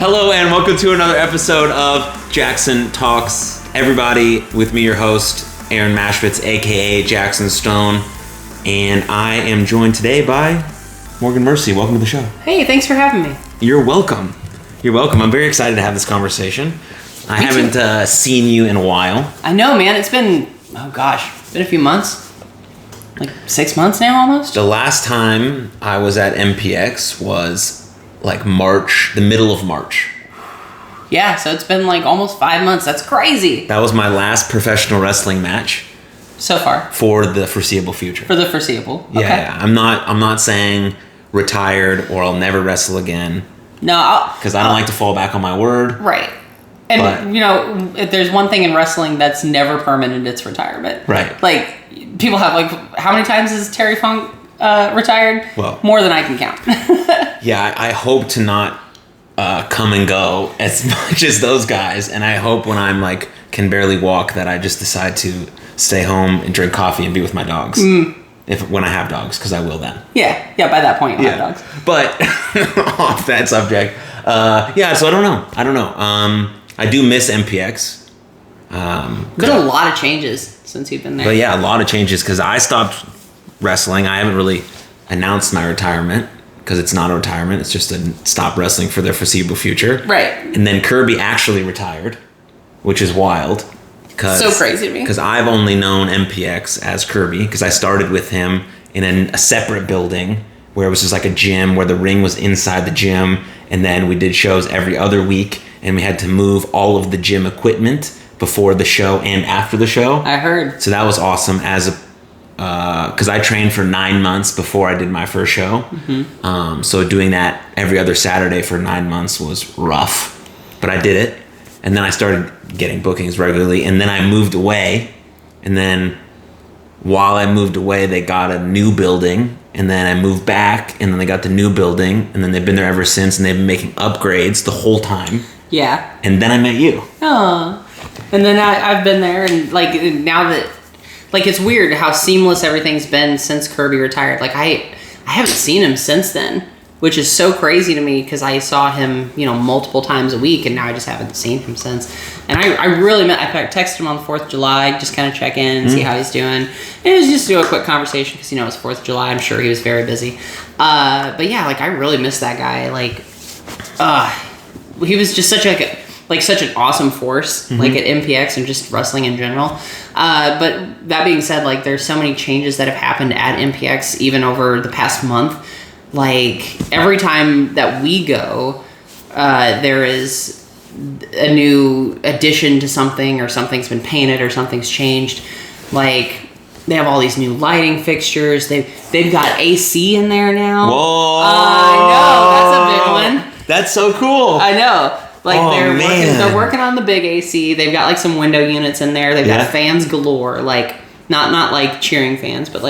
Hello and welcome to another episode of Jaxon Talks Everybody. With me, your host, Aaron Mashvitz, aka Jackson Stone. And I am joined today by Morgan Mercy. Welcome to the show. Hey, thanks for having me. You're welcome. You're welcome. I'm very excited to have this conversation. I haven't seen you in a while. I know, man. It's been, been a few months. Like 6 months now almost? The last time I was at MPX was like March, the middle of March. Yeah, so it's been like almost 5 months. That's crazy. That was my last professional wrestling match. So far. For the foreseeable future. For the foreseeable. Yeah, okay. I'm not saying retired or I'll never wrestle again. No, because I don't like to fall back on my word. Right. And, if there's one thing in wrestling that's never permanent, it's retirement. Right. Like, people have, how many times has Terry Funk retired? Well, more than I can count. Yeah, I hope to not come and go as much as those guys. And I hope when I'm, can barely walk that I just decide to stay home and drink coffee and be with my dogs. When I have dogs, because I will then. Yeah, by that point you'll have dogs. But, off that subject, so I don't know. I do miss MPX. Been a lot of changes since you've been there. But yeah, a lot of changes because I stopped wrestling. I haven't really announced my retirement because it's not a retirement. It's just a stop wrestling for the foreseeable future. Right. And then Kirby actually retired, which is wild. So crazy to me. Because I've only known MPX as Kirby because I started with him in a separate building where it was just like a gym where the ring was inside the gym. And then we did shows every other week. And we had to move all of the gym equipment before the show and after the show. I heard. So that was awesome because I trained for 9 months before I did my first show. Mm-hmm. So doing that every other Saturday for 9 months was rough. But I did it. And then I started getting bookings regularly. And then I moved away. And then while I moved away, they got a new building. And then I moved back. And then they got the new building. And then they've been there ever since. And they've been making upgrades the whole time. Yeah. And then I met you. Oh. And then I've been there, and now that it's weird how seamless everything's been since Kirby retired. I haven't seen him since then, which is so crazy to me because I saw him, multiple times a week, and now I just haven't seen him since. And I really I texted him on the 4th of July, just kind of check in and see how he's doing. And it was just do a quick conversation because, it's 4th of July. I'm sure he was very busy. But yeah, I really miss that guy. He was just such an awesome force, at MPX and just wrestling in general. But that being said, there's so many changes that have happened at MPX even over the past month. Every time that we go, there is a new addition to something, or something's been painted, or something's changed. They have all these new lighting fixtures. They've got AC in there now. Whoa! I know, that's a big one. That's so cool. I know. They're working on the big AC. They've got some window units in there. They've got fans galore. Not cheering fans, but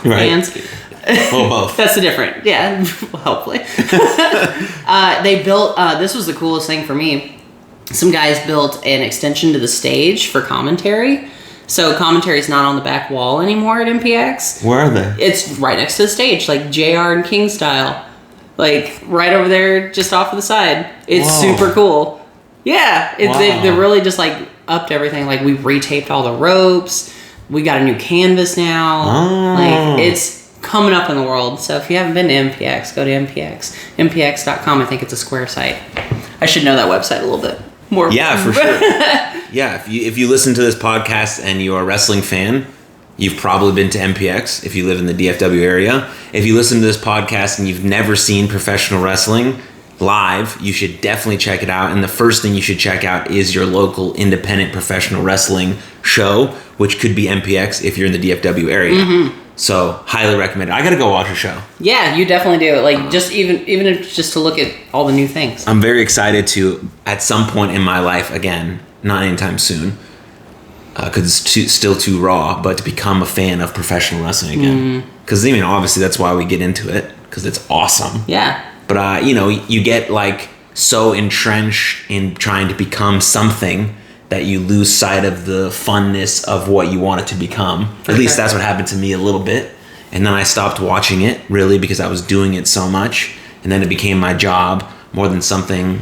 fans. Well, both. That's the difference. Yeah, hopefully. They built, this was the coolest thing for me. Some guys built an extension to the stage for commentary. So commentary's not on the back wall anymore at MPX. Where are they? It's right next to the stage, JR and King style. Right over there, just off to the side. It's super cool. Yeah, they really just upped everything. We retaped all the ropes. We got a new canvas now. It's coming up in the world. So if you haven't been to MPX, go to MPX. MPX.com. I think it's a Square site. I should know that website a little bit more. Yeah, for sure. Yeah, if you listen to this podcast and you're a wrestling fan, you've probably been to MPX if you live in the DFW area. If you listen to this podcast and you've never seen professional wrestling live, you should definitely check it out. And the first thing you should check out is your local independent professional wrestling show, which could be MPX if you're in the DFW area. Mm-hmm. So, highly recommend it. I gotta go watch a show. Yeah, you definitely do. Just even if just to look at all the new things. I'm very excited to, at some point in my life, again, not anytime soon, because it's still too raw, but to become a fan of professional wrestling again. Because, obviously that's why we get into it, because it's awesome. Yeah. But, you get, so entrenched in trying to become something that you lose sight of the funness of what you want it to become. At least that's what happened to me a little bit. And then I stopped watching it, really, because I was doing it so much. And then it became my job more than something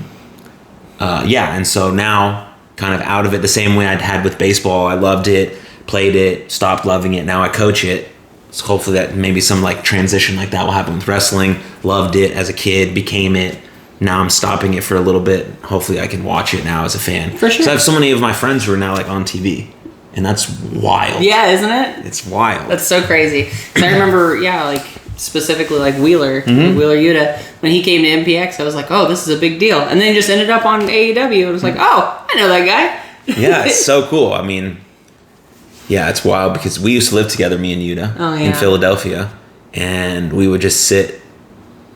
and so now kind of out of it the same way I'd had with baseball. I loved it, played it, stopped loving it. Now I coach it. So hopefully that maybe some like transition like that will happen with wrestling. Loved it as a kid, became it. Now I'm stopping it for a little bit. Hopefully I can watch it now as a fan. For sure. So I have so many of my friends who are now like on TV. And that's wild. Yeah, isn't it? It's wild. That's so crazy. 'Cause I remember, like specifically like Wheeler Yuta, when he came to MPX, I was like, oh, this is a big deal. And then he just ended up on AEW. It was like, oh, I know that guy. Yeah, it's so cool. I mean, yeah, it's wild because we used to live together, me and Yuta, in Philadelphia. And we would just sit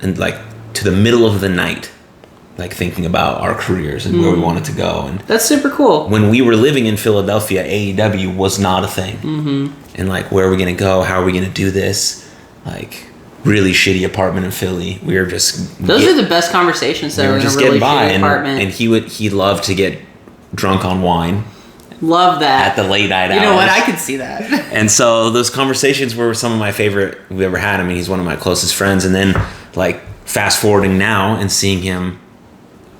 and like to the middle of the night, like thinking about our careers and where we wanted to go. And that's super cool. When we were living in Philadelphia, AEW was not a thing. And like, where are we going to go? How are we going to do this? Like, really shitty apartment in Philly. We were just... Those are the best conversations though, in a really shitty apartment. And he loved to get drunk on wine. Love that. At the late night hours. You know what? I could see that. And so those conversations were some of my favorite we ever had. I mean, he's one of my closest friends. And then like fast forwarding now and seeing him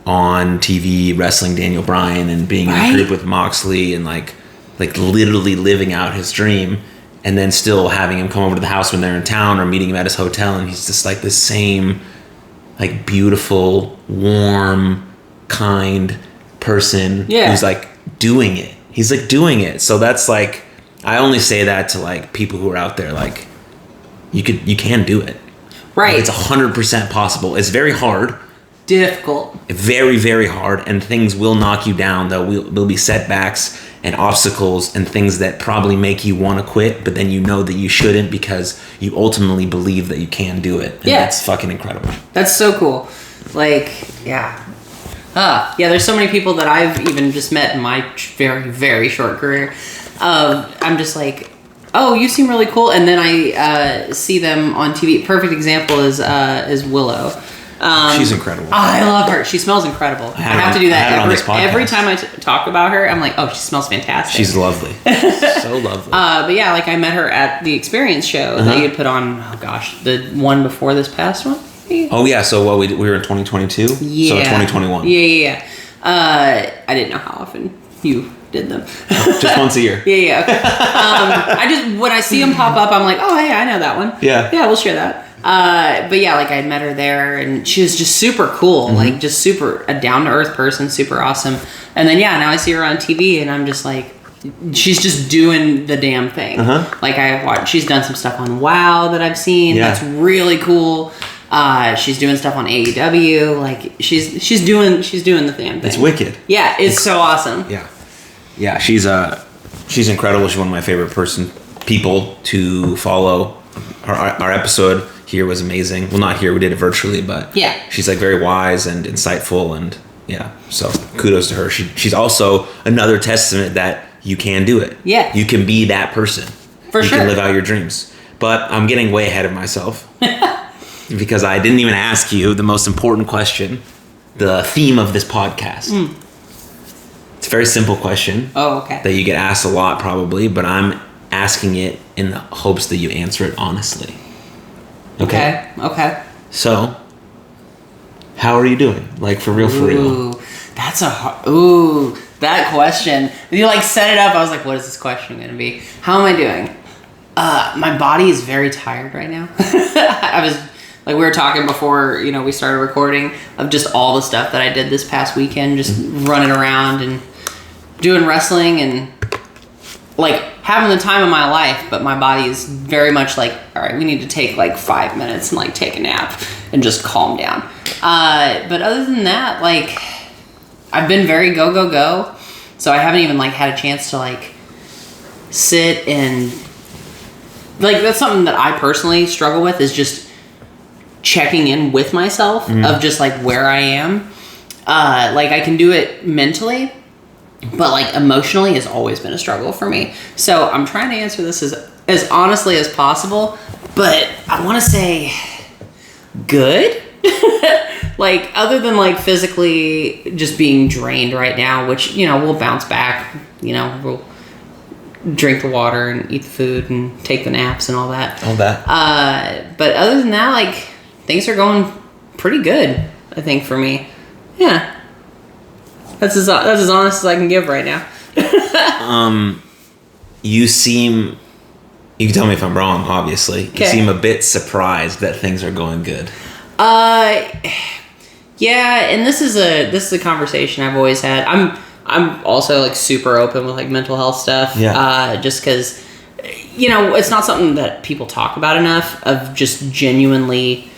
on TV wrestling Daniel Bryan and being in a group with Moxley and like literally living out his dream, and then still having him come over to the house when they're in town or meeting him at his hotel, and he's just like the same like beautiful, warm, kind person who's like doing it. He's like doing it. So that's like, I only say that to like people who are out there, like you can do it. Right. Like, it's 100% possible. It's very hard. Difficult. Very, very hard, and things will knock you down. There'll be setbacks and obstacles and things that probably make you want to quit, but then you know that you shouldn't because you ultimately believe that you can do it. And that's fucking incredible. That's so cool. Like, yeah. There's so many people that I've even just met in my very, very short career. I'm just like, oh, you seem really cool, and then I see them on TV. Perfect example is Willow. She's incredible. I love her. She smells incredible. I have to do that every time I talk about her. I'm like, oh, she smells fantastic. She's lovely. So lovely. But yeah, like I met her at the Experience show that you had put on. Oh gosh, the one before this past one. Oh yeah. So we were in 2022. Yeah. So 2021. Yeah. I didn't know how often you did them. Just once a year. Yeah. Okay. When I see them pop up, I'm like, oh hey, I know that one. Yeah. Yeah, we'll share that. But yeah, like I met her there and she was just super cool, like just super a down to earth person, super awesome. And then now I see her on TV and I'm just like, she's just doing the damn thing. Like she's done some stuff on WoW that I've seen. That's really cool. She's doing stuff on AEW. Like she's doing the damn thing. It's wicked. Yeah, it's so awesome. Yeah. She's incredible. She's one of my favorite people to follow. Our episode here was amazing. Well, not here, we did it virtually, but she's like very wise and insightful, and so kudos to her. She's also another testament that you can do it. Yeah, you can be that person. For sure, you can live out your dreams. But I'm getting way ahead of myself because I didn't even ask you the most important question, the theme of this podcast. It's a very simple question. Oh, okay. That you get asked a lot probably, but I'm asking it in the hopes that you answer it honestly. Okay. So, how are you doing? Like for real, for real. That's that question. You like set it up. I was like, what is this question going to be? How am I doing? My body is very tired right now. I was like, we were talking before, we started recording of just all the stuff that I did this past weekend, just running around and doing wrestling and like having the time of my life, but my body is very much like, all right, we need to take like 5 minutes and like take a nap and just calm down. But other than that, like I've been very go. So I haven't even like had a chance to like sit and like, that's something that I personally struggle with is just checking in with myself of just like where I am. Like I can do it mentally, but like emotionally has always been a struggle for me. So I'm trying to answer this as honestly as possible, but I want to say good. Like other than like physically just being drained right now, which, we'll bounce back, we'll drink the water and eat the food and take the naps and all that. But other than that, like things are going pretty good, I think, for me. Yeah. That's as honest as I can give right now. You seem... You can tell me if I'm wrong, obviously. Okay. You seem a bit surprised that things are going good. Yeah, and this is a conversation I've always had. I'm also like super open with like mental health stuff. Yeah. Just because, it's not something that people talk about enough, of just genuinely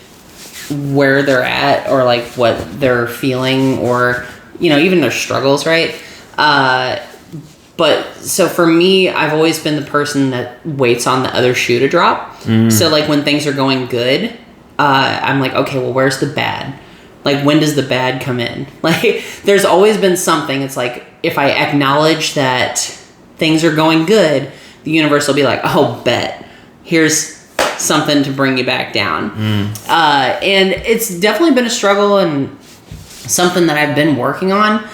where they're at or like what they're feeling, or even their struggles, right? But so for me, I've always been the person that waits on the other shoe to drop. So like when things are going good, I'm like, okay, well, where's the bad? Like, when does the bad come in? Like, there's always been something. It's like, if I acknowledge that things are going good, the universe will be like, oh, bet. Here's something to bring you back down. And it's definitely been a struggle and something that I've been working on.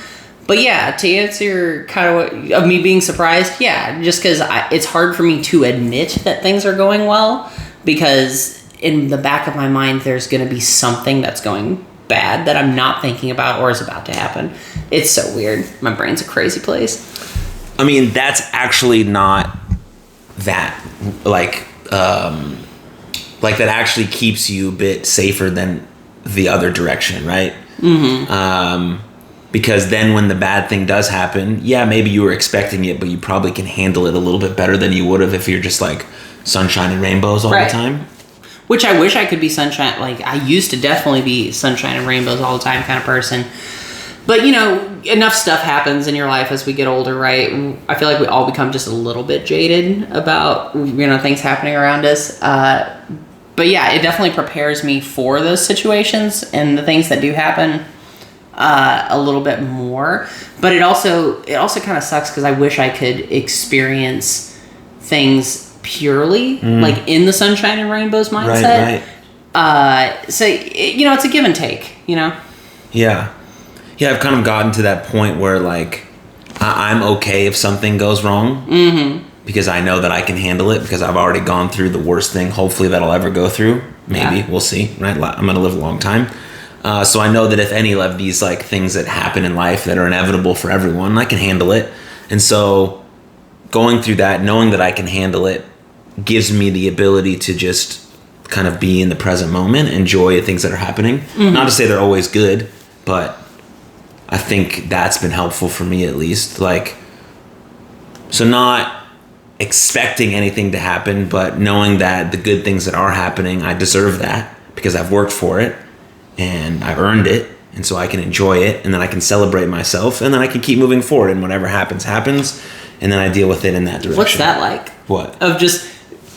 But yeah, to answer kind of me being surprised, yeah, just because it's hard for me to admit that things are going well, because in the back of my mind, there's going to be something that's going bad that I'm not thinking about or is about to happen. It's so weird. My brain's a crazy place. I mean, that's actually not that, like that actually keeps you a bit safer than the other direction, right? Because then when the bad thing does happen, yeah, maybe you were expecting it, but you probably can handle it a little bit better than you would have if you're just like sunshine and rainbows all the time. Which I wish I could be sunshine. Like, I used to definitely be sunshine and rainbows all the time kind of person. But, enough stuff happens in your life as we get older, right? I feel like we all become just a little bit jaded about, things happening around us. But yeah, it definitely prepares me for those situations and the things that do happen a little bit more. But it also kind of sucks because I wish I could experience things purely like in the sunshine and rainbows mindset. Right. So it's a give and take, Yeah, I've kind of gotten to that point where like I'm okay if something goes wrong, because I know that I can handle it, because I've already gone through the worst thing hopefully that I'll ever go through. Maybe we'll see, right? I'm gonna live a long time, so I know that if any of these like things that happen in life that are inevitable for everyone, I can handle it. And so going through that, knowing that I can handle it, gives me the ability to just kind of be in the present moment, enjoy the things that are happening. Not to say they're always good, but I think that's been helpful for me, at least. Like, so not expecting anything to happen, but knowing that the good things that are happening, I deserve that because I've worked for it and I've earned it. And so I can enjoy it, and then I can celebrate myself, and then I can keep moving forward, and whatever happens, and then I deal with it in that direction. What's that like? What? Of just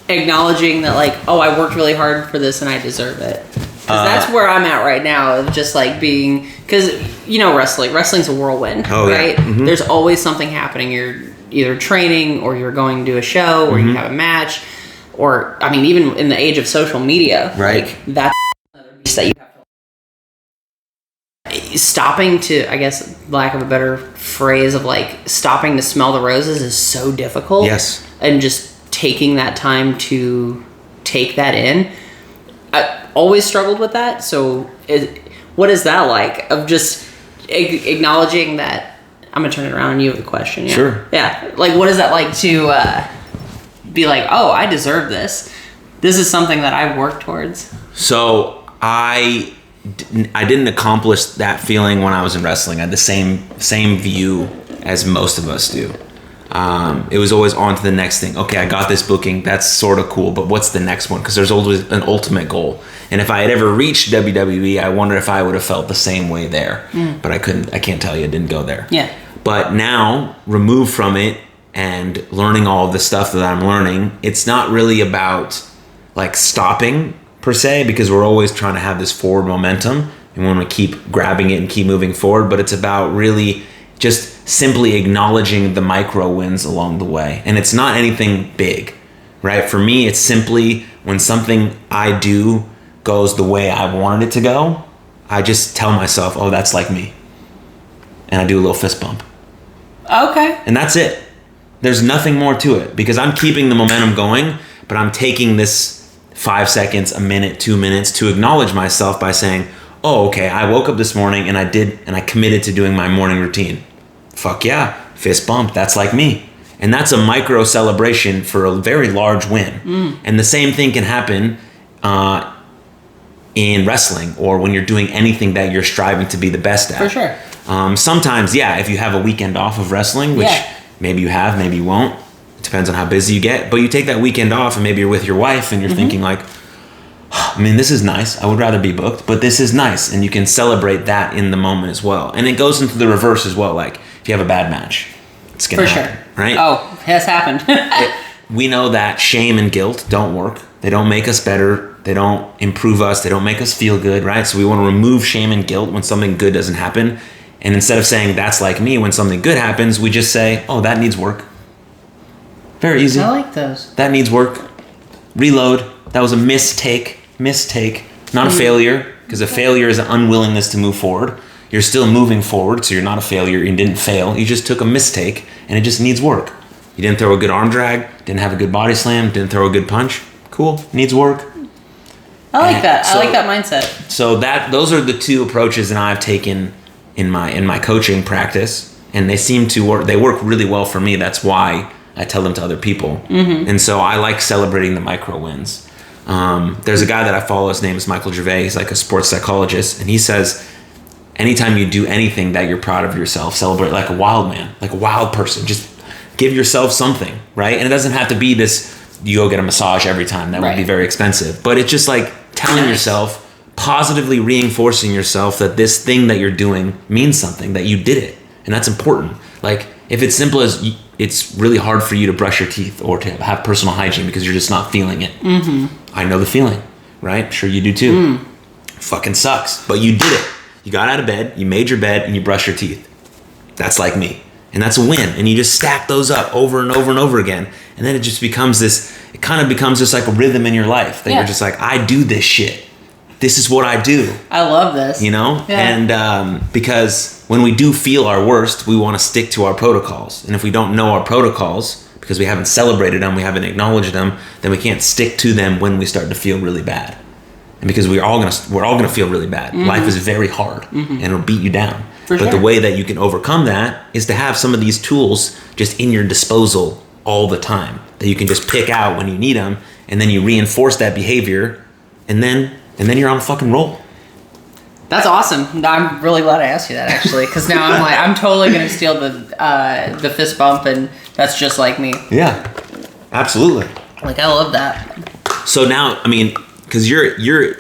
acknowledging that, like, oh, I worked really hard for this and I deserve it. Because that's where I'm at right now, of just like being, because wrestling's a whirlwind, right? Yeah. There's always something happening. You're either training, or you're going to a show, or you have a match, or I mean, even in the age of social media, right? Like, that's another piece that you have to, stopping to, I guess, lack of a better phrase, of like stopping to smell the roses is so difficult. Yes. And just taking that time to take that in. I always struggled with that. So what is that like, of just acknowledging that? I'm going to turn it around on you with a question. Yeah? Sure. Yeah. Like, what is that like to be like, oh, I deserve this. This is something that I've worked towards. So I didn't accomplish that feeling when I was in wrestling. I had the same view as most of us do. It was always on to the next thing. Okay, I got this booking. That's sort of cool, but what's the next one? Because there's always an ultimate goal. And if I had ever reached WWE, I wonder if I would have felt the same way there. But I can't tell you. I didn't go there. Yeah. But now, removed from it and learning all of the stuff that I'm learning, it's not really about like stopping per se, because we're always trying to have this forward momentum and we want to keep grabbing it and keep moving forward. But it's about really just simply acknowledging the micro wins along the way. And it's not anything big, right? For me, it's simply when something I do goes the way I wanted it to go, I just tell myself, oh, that's like me. And I do a little fist bump. Okay. And that's it. There's nothing more to it, because I'm keeping the momentum going, but I'm taking this 5 seconds, a minute, 2 minutes to acknowledge myself by saying, oh, okay, I woke up this morning and I committed to doing my morning routine. Fuck yeah, fist bump, that's like me. And that's a micro celebration for a very large win. And the same thing can happen in wrestling or when you're doing anything that you're striving to be the best at. For sure. Sometimes, yeah, if you have a weekend off of wrestling, which maybe you have, maybe you won't. It depends on how busy you get. But you take that weekend off and maybe you're with your wife and you're thinking like, I mean, this is nice. I would rather be booked, but this is nice. And you can celebrate that in the moment as well. And it goes into the reverse as well. Like if you have a bad match, it's going to happen, right? Oh, it has happened. We know that shame and guilt don't work. They don't make us better. They don't improve us. They don't make us feel good, right? So we want to remove shame and guilt when something good doesn't happen. And instead of saying, that's like me, when something good happens, we just say, oh, that needs work. Very easy. I like those. That needs work. Reload. That was a mistake. Not a failure, because a failure is an unwillingness to move forward. You're still moving forward, so you're not a failure. You didn't fail. You just took a mistake, and it just needs work. You didn't throw a good arm drag, didn't have a good body slam, didn't throw a good punch. Cool. Needs work. I like that. I like that mindset. So those are the two approaches that I've taken in my coaching practice, and they seem to work. They work really well for me. That's why I tell them to other people. And so I like celebrating the micro wins. There's a guy that I follow. His name is Michael Gervais. He's like a sports psychologist, and he says, anytime you do anything that you're proud of yourself, celebrate like a wild man, like a wild person. Just give yourself something, right? And it doesn't have to be this, you go get a massage every time. That would be very expensive. But it's just like telling yourself, positively reinforcing yourself that this thing that you're doing means something, that you did it. And that's important. Like if it's simple as it's really hard for you to brush your teeth or to have personal hygiene because you're just not feeling it. I know the feeling, right? Sure you do too. Fucking sucks. But you did it. You got out of bed, you made your bed, and you brushed your teeth. That's like me. And that's a win. And you just stack those up over and over and over again. And then it just becomes it kind of becomes just like a rhythm in your life that you're just like, I do this shit. This is what I do. I love this. You know? Yeah. And because when we do feel our worst, we want to stick to our protocols. And if we don't know our protocols, because we haven't celebrated them, we haven't acknowledged them, then we can't stick to them when we start to feel really bad. And because we're all gonna feel really bad. Life is very hard and it'll beat you down. But the way that you can overcome that is to have some of these tools just in your disposal all the time that you can just pick out when you need them, and then you reinforce that behavior, and then you're on a fucking roll. That's awesome. I'm really glad I asked you that, actually, because now I'm totally gonna steal the fist bump, and that's just like me. Yeah, absolutely. Like I love that. So now, I mean, because you're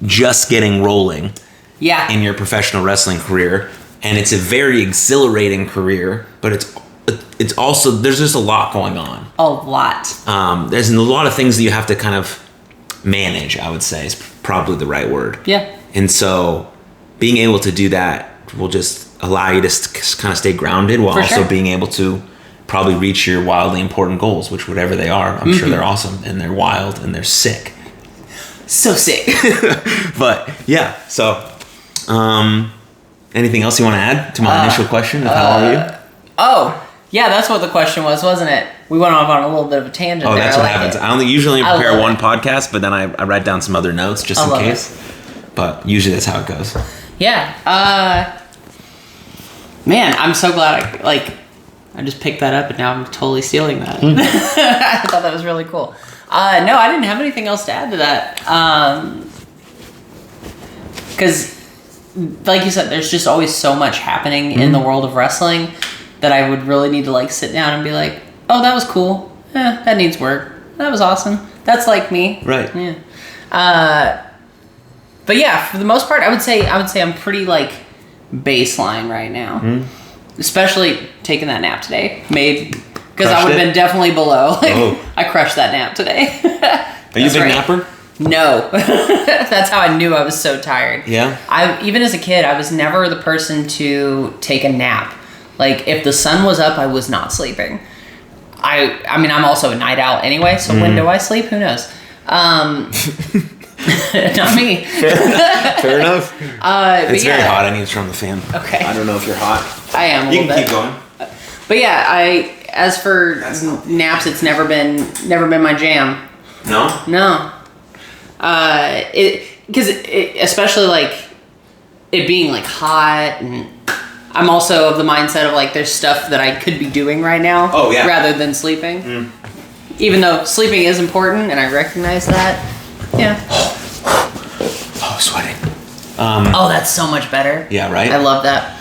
just getting rolling. Yeah. In your professional wrestling career, and it's a very exhilarating career, but it's also, there's just a lot going on. A lot. There's a lot of things that you have to kind of manage, I would say is probably the right word. Yeah. And so being able to do that will just allow you to kind of stay grounded while also being able to probably reach your wildly important goals, which whatever they are, I'm sure they're awesome and they're wild and they're sick. So sick. But yeah, so anything else you want to add to my initial question of how are you? Oh, yeah, that's what the question was, wasn't it? We went off on a little bit of a tangent. Oh, there. that's what happens. I usually prepare one podcast, but then I write down some other notes just in case. But usually that's how it goes. Yeah. Man, I'm so glad I just picked that up and now I'm totally stealing that. I thought that was really cool. No, I didn't have anything else to add to that. Because, like you said, there's just always so much happening in the world of wrestling that I would really need to sit down and be like, oh, that was cool. That needs work. That was awesome. That's like me. Right. Yeah. But yeah, for the most part, I would say I'm pretty baseline right now. Especially taking that nap today. Because I would have been definitely below. I crushed that nap today. Are you a big napper? No. That's how I knew I was so tired. Yeah. Even as a kid, I was never the person to take a nap. If the sun was up, I was not sleeping. I mean, I'm also a night owl anyway, so when do I sleep? Who knows? Not me. Fair enough. It's very hot. I need to turn on the fan. Okay. I don't know if you're hot. I am a little bit. You can keep going. But yeah, as for naps, it's never been my jam. No? No. Because especially it being like hot, and I'm also of the mindset of like there's stuff that I could be doing right now rather than sleeping. Even though sleeping is important and I recognize that. Yeah. Oh, sweating. Oh, that's so much better. Yeah, right? I love that.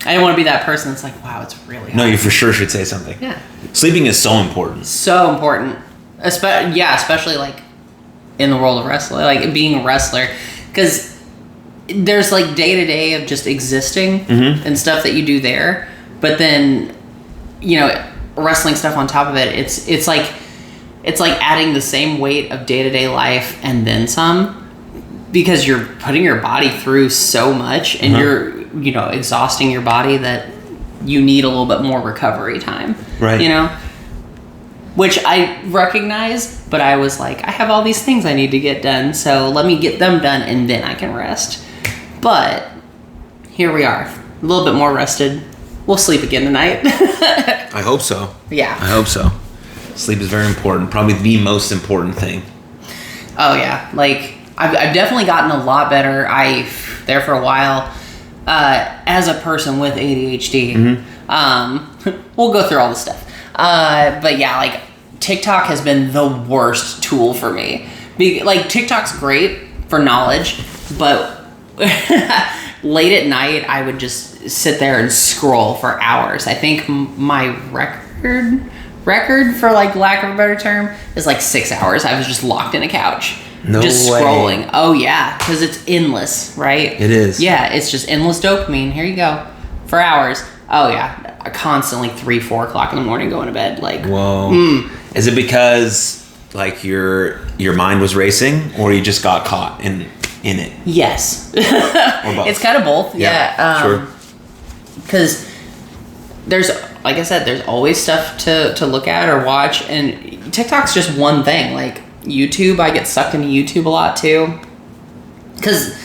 I don't want to be that person that's like, wow, it's really hot. No, you for sure should say something. Yeah. Sleeping is so important. So important. Especially like in the world of wrestling, like being a wrestler. Because there's like day to day of just existing and stuff that you do there. But then, wrestling stuff on top of it, it's like adding the same weight of day to day life and then some. Because you're putting your body through so much and you're, exhausting your body that you need a little bit more recovery time. Right. Which I recognize, but I was like, I have all these things I need to get done, so let me get them done and then I can rest. But here we are, a little bit more rested. We'll sleep again tonight. I hope so. Yeah. I hope so. Sleep is very important. Probably the most important thing. Oh, yeah. Like, I've definitely gotten a lot better. There for a while, as a person with ADHD. We'll go through all the stuff. But yeah, like TikTok has been the worst tool for me. Like TikTok's great for knowledge, but late at night I would just sit there and scroll for hours. I think my record for like lack of a better term is like 6 hours. I was just locked in a couch. No just way. Scrolling. Oh yeah, because it's endless, right? It is. Yeah, it's just endless dopamine. Here you go, for hours. Oh yeah, constantly 3-4 o'clock in the morning going to bed. Like, whoa. Is it because like your mind was racing, or you just got caught in it? Yes. Or both? It's kind of both. Yeah. Sure. Because there's, like I said, there's always stuff to look at or watch, and TikTok's just one thing. Like YouTube, I get sucked into YouTube a lot too, because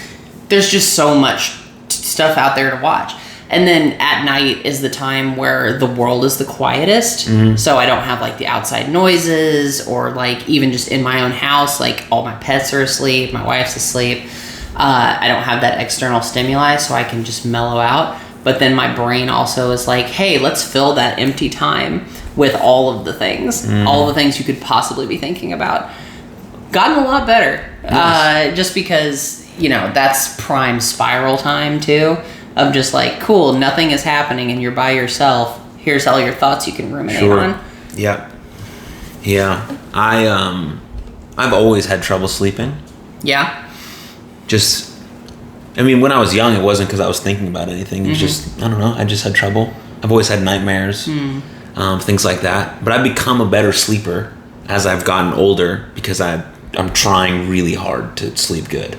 there's just so much stuff out there to watch. And then at night is the time where the world is the quietest, so I don't have like the outside noises, or like even just in my own house, like all my pets are asleep, my wife's asleep. I don't have that external stimuli, so I can just mellow out. But then my brain also is like, hey, let's fill that empty time with all of the things, all the things you could possibly be thinking about. Gotten a lot better. Nice. Just because, that's prime spiral time too, of just like, cool, nothing is happening and you're by yourself. Here's all your thoughts you can ruminate on. Yeah. I've always had trouble sleeping. Yeah. When I was young, it wasn't because I was thinking about anything. It was just, I don't know, I just had trouble. I've always had nightmares, things like that. But I've become a better sleeper as I've gotten older, because I'm trying really hard to sleep good.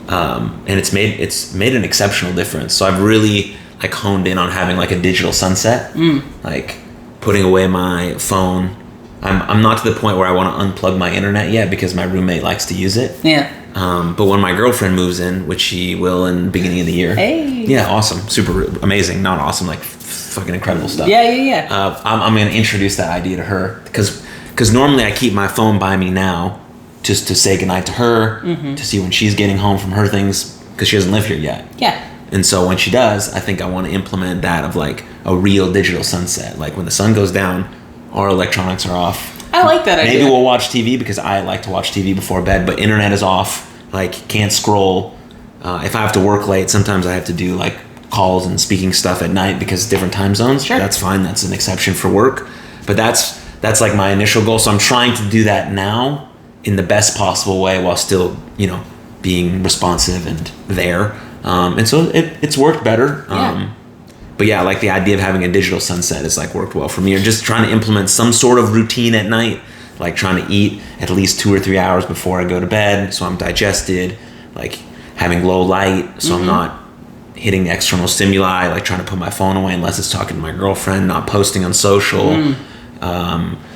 And it's made an exceptional difference. So I've really like honed in on having like a digital sunset, like putting away my phone. I'm not to the point where I want to unplug my internet yet, because my roommate likes to use it. Yeah. But when my girlfriend moves in, which she will in the beginning of the year. Hey. Yeah, awesome. Super amazing. Not awesome, like fucking incredible stuff. Yeah. I'm going to introduce that idea to her, because normally I keep my phone by me now just to say goodnight to her, to see when she's getting home from her things, because she doesn't live here yet. Yeah. And so when she does, I think I want to implement that of like a real digital sunset. Like when the sun goes down, our electronics are off. I like that idea. Maybe we'll watch TV, because I like to watch TV before bed, but internet is off. Like, can't scroll. If I have to work late, sometimes I have to do like calls and speaking stuff at night because different time zones. Sure. That's fine. That's an exception for work. But that's like my initial goal. So I'm trying to do that now in the best possible way, while still, being responsive and there. And so it's worked better. Yeah. But yeah, like the idea of having a digital sunset has like worked well for me. Or just trying to implement some sort of routine at night, like trying to eat at least 2 or 3 hours before I go to bed, so I'm digested, like having low light, so I'm not hitting the external stimuli, like trying to put my phone away unless it's talking to my girlfriend, not posting on social.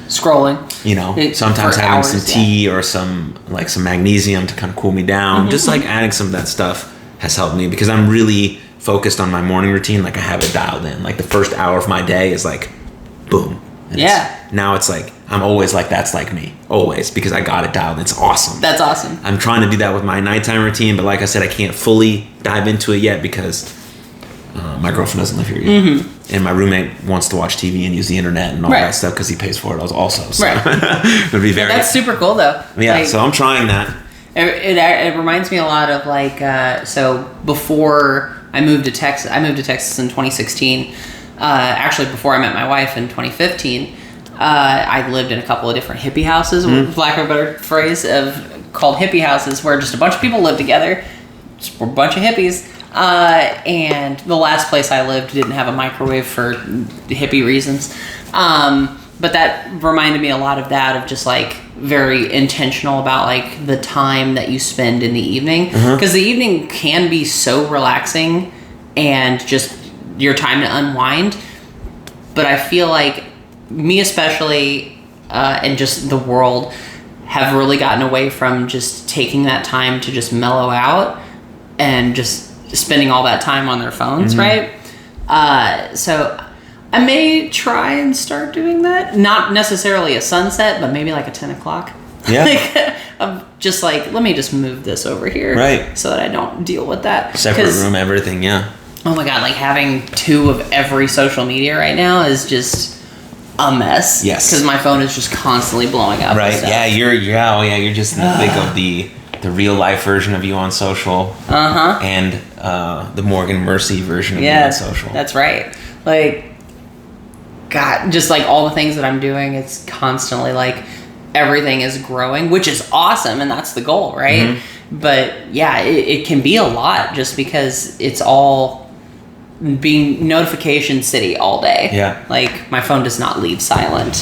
Scrolling. Sometimes having some tea or some magnesium to kind of cool me down. Just like adding some of that stuff has helped me, because I'm really focused on my morning routine. Like I have it dialed in. Like the first hour of my day is like, boom. And Yeah. Now it's like, I'm always like, that's like me. Always. Because I got it dialed. It's awesome. That's awesome. I'm trying to do that with my nighttime routine, but like I said, I can't fully dive into it yet because my girlfriend doesn't live here yet. Mm-hmm. And my roommate wants to watch TV and use the internet and all that stuff because he pays for it also. So it would be very... That's super cool, though. Yeah, like, so I'm trying that. It reminds me a lot of, like, so before I moved to Texas in 2016. Actually, before I met my wife in 2015, I lived in a couple of different hippie houses, for lack of a better phrase, called hippie houses, where just a bunch of people lived together. Just a bunch of hippies. And the last place I lived didn't have a microwave for hippie reasons. But that reminded me a lot of that, of just like very intentional about like the time that you spend in the evening. Because the evening can be so relaxing and just your time to unwind. But I feel like me especially, and just the world, have really gotten away from just taking that time to just mellow out and just spending all that time on their phones, right? So I may try and start doing that. Not necessarily a sunset, but maybe like a 10 o'clock. Yeah. Like, I'm just like, let me just move this over here. Right. So that I don't deal with that. Separate room, everything, yeah. Oh my God, like having 2 of every social media right now is just a mess. Yes. Because my phone is just constantly blowing up. Right, yeah, you're just in the thick of the real life version of you on social. And the Morgan Mercy version of you on social. That's right. Like, God, just like all the things that I'm doing, it's constantly like everything is growing, which is awesome, and that's the goal, right? But yeah, it can be a lot just because it's all being notification city all day. Yeah. Like, my phone does not leave silent.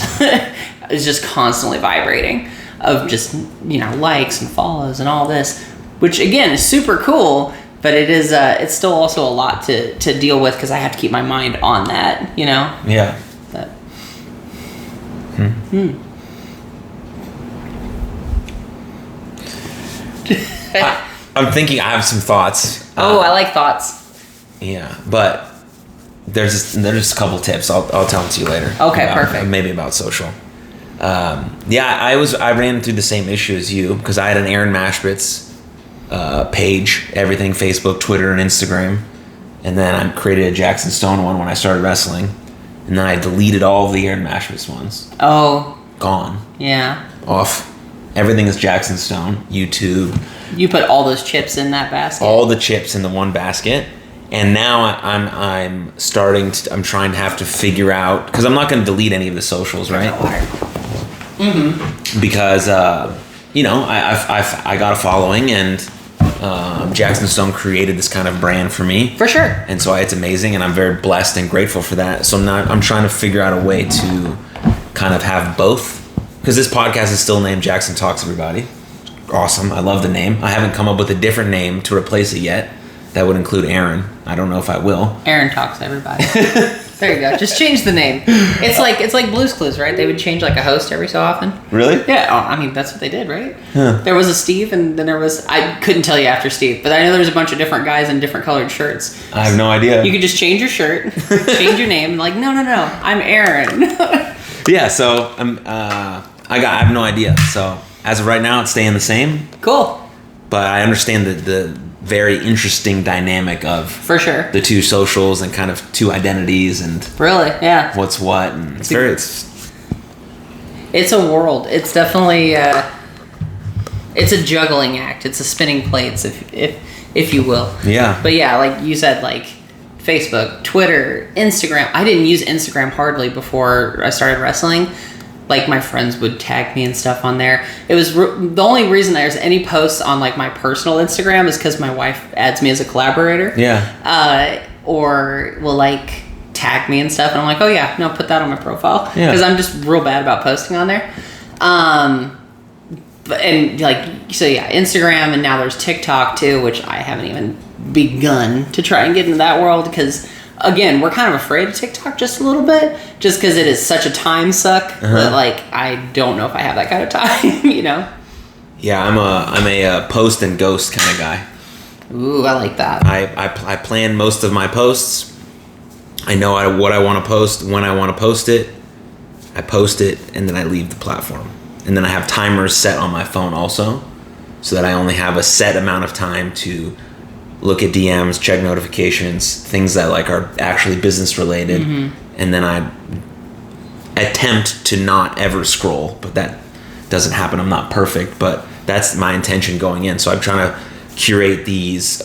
It's just constantly vibrating of just, likes and follows and all this, which again is super cool, but it is it's still also a lot to deal with because I have to keep my mind on that, Yeah. But, I'm thinking I have some thoughts. I like thoughts. Yeah, but there's a couple tips. I'll tell them to you later. Okay, perfect. Maybe about social. I ran through the same issue as you because I had an Aaron Mashbitz page, everything, Facebook, Twitter, and Instagram, and then I created a Jaxon Stone one when I started wrestling, and then I deleted all of the Aaron Mashbitz ones. Oh. Gone. Yeah. Off. Everything is Jaxon Stone. YouTube. You put all those chips in that basket. All the chips in the one basket. And now I'm trying to have to figure out, because I'm not going to delete any of the socials, right? Because I got a following, and Jaxon Stone created this kind of brand for me. For sure. And so it's amazing, and I'm very blessed and grateful for that. So I'm trying to figure out a way to kind of have both, because this podcast is still named Jaxon Talks Everybody. Awesome. I love the name. I haven't come up with a different name to replace it yet. That would include Aaron. I don't know if I will. Aaron Talks Everybody. There you go. Just change the name. It's like Blue's Clues, right? They would change like a host every so often. Really? Yeah. I mean, that's what they did, right? Huh. There was a Steve, and then there was... I couldn't tell you after Steve, but I know there was a bunch of different guys in different colored shirts. I have no idea. You could just change your shirt, change your name, and like, no, I'm Aaron. Yeah, so I have no idea. So as of right now, it's staying the same. Cool. But I understand the very interesting dynamic of, for sure, the 2 socials and kind of 2 identities and really, yeah, what's what, and it's a world. It's definitely it's a juggling act. It's a spinning plates, if you will. Yeah. But yeah, like you said, like Facebook, Twitter, Instagram. I didn't use Instagram hardly before I started wrestling. Like, my friends would tag me and stuff on there. It was the only reason there's any posts on like my personal Instagram is because my wife adds me as a collaborator. Yeah. Or will like tag me and stuff, and I'm like, oh yeah, no, put that on my profile, because I'm just real bad about posting on there. And like, so yeah, Instagram, and now there's TikTok too, which I haven't even begun to try and get into that world because, again, we're kind of afraid of TikTok just a little bit, just because it is such a time suck that, like, I don't know if I have that kind of time, Yeah, I'm a post and ghost kind of guy. Ooh, I like that. I plan most of my posts. I know what I want to post, when I want to post it. I post it, and then I leave the platform. And then I have timers set on my phone also, so that I only have a set amount of time to look at DMs, check notifications, things that like are actually business related. And then I attempt to not ever scroll, but that doesn't happen. I'm not perfect, but that's my intention going in. So I'm trying to curate these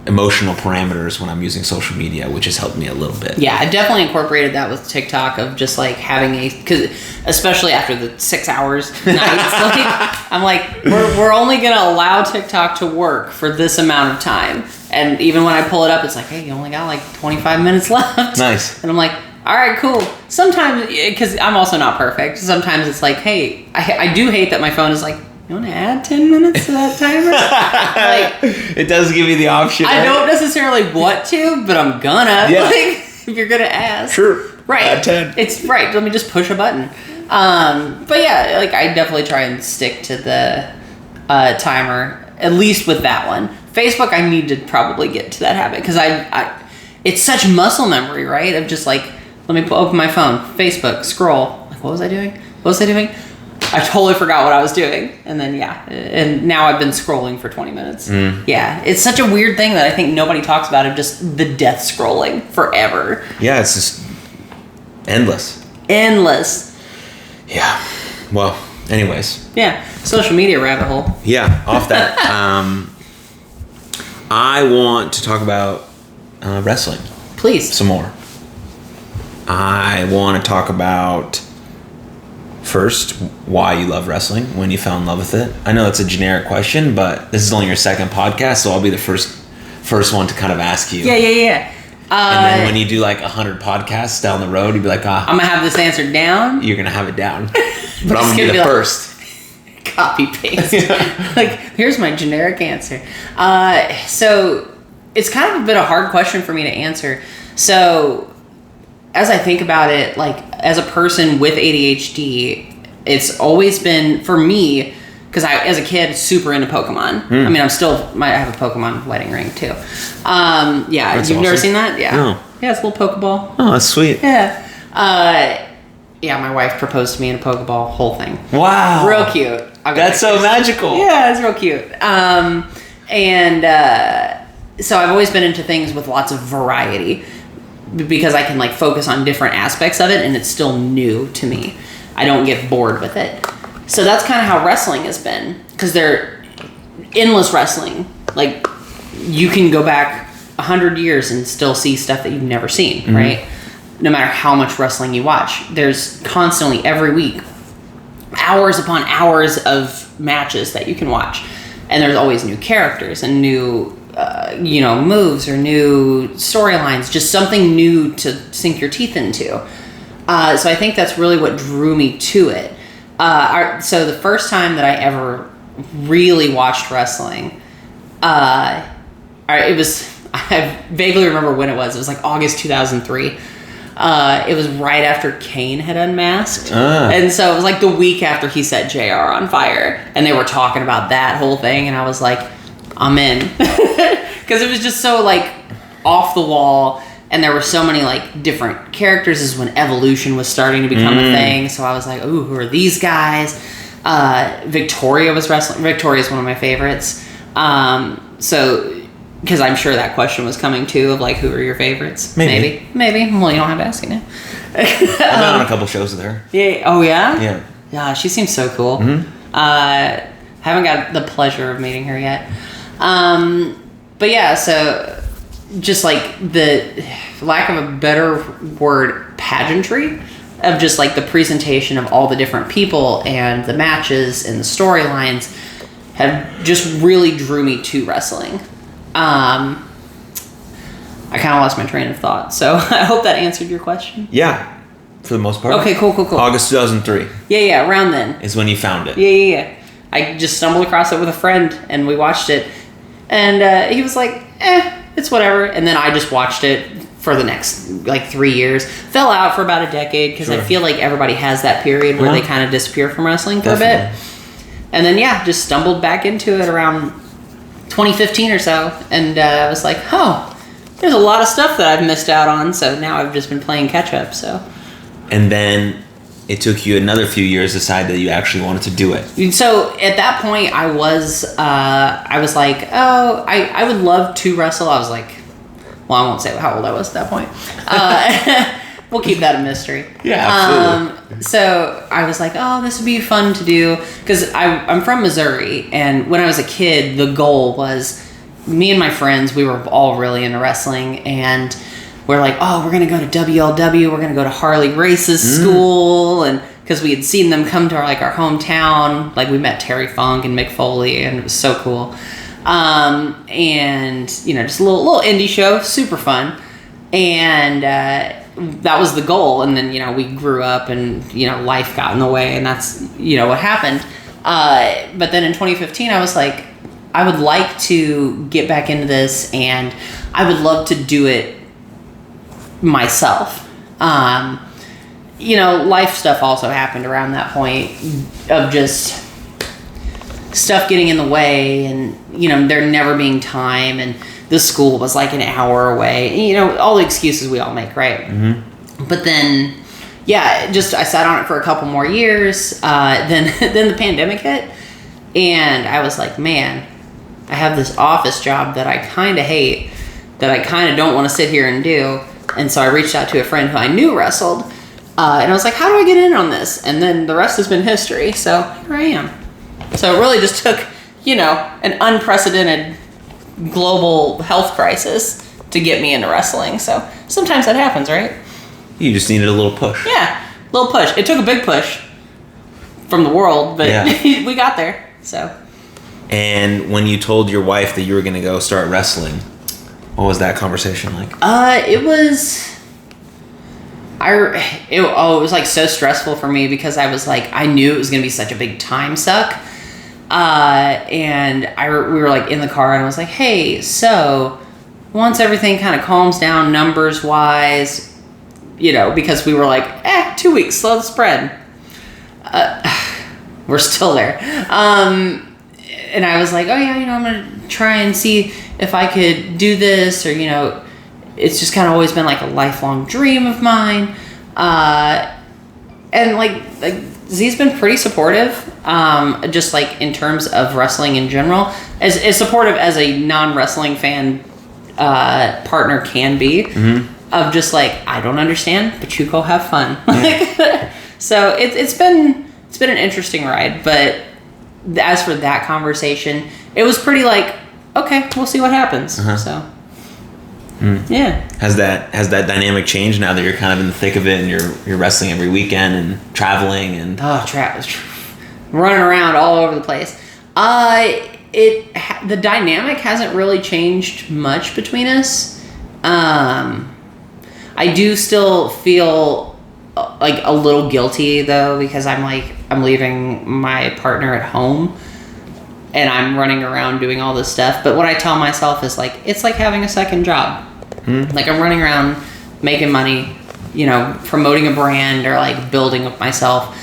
emotional parameters when I'm using social media, which has helped me a little bit. Yeah, I definitely incorporated that with TikTok of just like having because especially after the 6 hours nights, like, I'm like, we're only going to allow TikTok to work for this amount of time. And even when I pull it up, it's like, hey, you only got like 25 minutes left. Nice. And I'm like, all right, cool. Sometimes, because I'm also not perfect, sometimes it's like, hey, I do hate that my phone is like, you want to add 10 minutes to that timer? Like, it does give you the option. I don't necessarily want to, but I'm gonna. Yeah. Like, if you're gonna ask. Sure. Right. Add 10. It's right. Let me just push a button. But yeah, like I definitely try and stick to the timer, at least with that one. Facebook, I need to probably get to that habit because I it's such muscle memory, right? Of just like, let me open my phone, Facebook, scroll. Like, what was I doing? I totally forgot what I was doing. And then, and now I've been scrolling for 20 minutes. Yeah, it's such a weird thing that I think nobody talks about, of just the death scrolling forever. Yeah, it's just endless. Yeah. Well, anyways. Yeah, social media rabbit hole. Yeah, off that. I want to talk about wrestling. Please. Some more. I want to talk about, first, why you love wrestling, when you fell in love with it. I know it's a generic question, but this is only your second podcast, so I'll be the first one to kind of ask you. Yeah. And then when you do like 100 podcasts down the road, you'd be like, I'm going to have this answer down. You're going to have it down. But I'm going to be the first. Copy paste. Like, here's my generic answer. So it's kind of been a hard question for me to answer. So as I think about it, like as a person with ADHD, it's always been for me, because I, as a kid, super into Pokemon. I mean, I have a Pokemon wedding ring too. Yeah, that's you've awesome. never seen that? Yeah. No. Yeah, it's a little Pokeball. Oh, that's sweet. Yeah. Yeah, my wife proposed to me in a Pokeball, whole thing. Wow. Real cute. That's so magical. Yeah, it's real cute. So I've always been into things with lots of variety because I can like focus on different aspects of it and it's still new to me. I don't get bored with it. So that's kind of how wrestling has been, because they're endless wrestling. Like you can go back 100 years and still see stuff that you've never seen, right? No matter how much wrestling you watch, there's constantly every week hours upon hours of matches that you can watch, and there's always new characters and new moves or new storylines, just something new to sink your teeth into. So I think that's really what drew me to it. So the first time that I ever really watched wrestling, I vaguely remember when it was. It was like August 2003. It was right after Kane had unmasked. And so it was like the week after he set JR on fire. And they were talking about that whole thing. And I was like, I'm in. Because it was just so like off the wall. And there were so many like different characters. This is when Evolution was starting to become a thing. So I was like, ooh, who are these guys? Victoria was wrestling. Victoria is one of my favorites. Because I'm sure that question was coming too, of like, who are your favorites? Maybe. Well, you don't have to ask it now. I've been on a couple shows with her. Yeah. Oh yeah. Yeah. Yeah. She seems so cool. Haven't got the pleasure of meeting her yet. But yeah. So just like the, for lack of a better word, pageantry of just like the presentation of all the different people and the matches and the storylines have just really drew me to wrestling. I kind of lost my train of thought, so I hope that answered your question. Yeah, for the most part. Okay, cool. August 2003. Yeah, around then. Is when you found it. Yeah. I just stumbled across it with a friend, and we watched it, and he was like, it's whatever, and then I just watched it for the next, like, 3 years. Fell out for about a decade, because I feel like everybody has that period where they kind of disappear from wrestling for a bit. And then, just stumbled back into it around 2015 or so, and I was like, there's a lot of stuff that I've missed out on, so now I've just been playing catch up. So, and then it took you another few years to decide that you actually wanted to do it. So at that point, I was like, oh, I would love to wrestle. I was like, well, I won't say how old I was at that point. We'll keep that a mystery. Yeah, absolutely. So I was like, oh, this would be fun to do. Because I'm from Missouri, and when I was a kid, the goal was, me and my friends, we were all really into wrestling, and we're like, oh, we're going to go to WLW, we're going to go to Harley Race's school, and because we had seen them come to our hometown, like we met Terry Funk and Mick Foley, and it was so cool. And, just a little indie show, super fun. And that was the goal, and then, we grew up, and, life got in the way, and that's, what happened. But then in 2015, I was like, I would like to get back into this, and I would love to do it myself. Life stuff also happened around that point of just stuff getting in the way, and there never being time, and the school was like an hour away, all the excuses we all make, right? Mm-hmm. But then I sat on it for a couple more years. Then the pandemic hit, and I was like, man, I have this office job that I kind of hate, that I kind of don't want to sit here and do. And so I reached out to a friend who I knew wrestled, and I was like, how do I get in on this? And then the rest has been history. So here I am. So it really just took, an unprecedented global health crisis to get me into wrestling. So sometimes that happens, right? You just needed a little push. Yeah, a little push. It took a big push from the world, but we got there. So. And when you told your wife that you were going to go start wrestling, what was that conversation like? It was like so stressful for me, because I was like, I knew it was going to be such a big time suck. And we were like in the car, and I was like, hey, so once everything kind of calms down numbers wise, because we were like, 2 weeks, slow the spread. We're still there. And I was like, oh yeah, I'm going to try and see if I could do this, or, it's just kind of always been like a lifelong dream of mine. And like Z's been pretty supportive, just like in terms of wrestling in general, as supportive as a non-wrestling fan partner can be, of just like, I don't understand, but you go have fun. Yeah. So it's been an interesting ride, but as for that conversation, it was pretty like, okay, we'll see what happens. So yeah. Has that dynamic changed now that you're kind of in the thick of it, and you're wrestling every weekend and traveling and running around all over the place? The dynamic hasn't really changed much between us. I do still feel like a little guilty though, because I'm leaving my partner at home, and I'm running around doing all this stuff. But what I tell myself is like, it's like having a second job. Like I'm running around making money, promoting a brand, or like building up myself.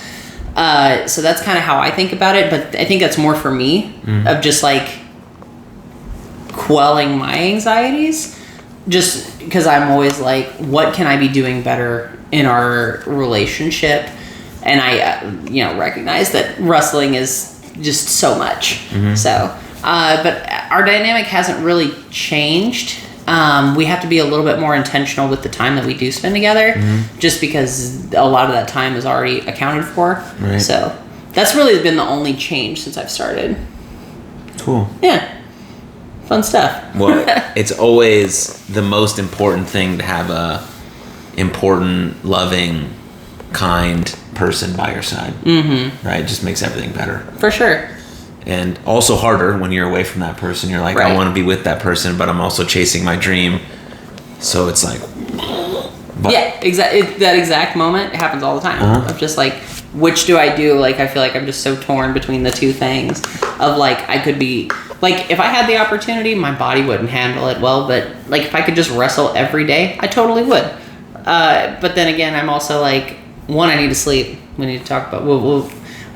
So that's kind of how I think about it. But I think that's more for me, of just like quelling my anxieties, just because I'm always like, what can I be doing better in our relationship? And I, recognize that wrestling is just so much. So, but our dynamic hasn't really changed. We have to be a little bit more intentional with the time that we do spend together, just because a lot of that time is already accounted for. Right. So that's really been the only change since I've started. Cool. Yeah. Fun stuff. Well, it's always the most important thing to have a important, loving, kind person by your side. Right? It just makes everything better. For sure. And also harder when you're away from that person. You're like, right. I want to be with that person, but I'm also chasing my dream. So it's like... Yeah, that exact moment happens all the time. Of just like, which do I do? Like, I feel like I'm just so torn between the two things. Of like, I could be... Like, if I had the opportunity, my body wouldn't handle it well. But like, if I could just wrestle every day, I totally would. But then again, I'm also like, one, I need to sleep. We need to talk about...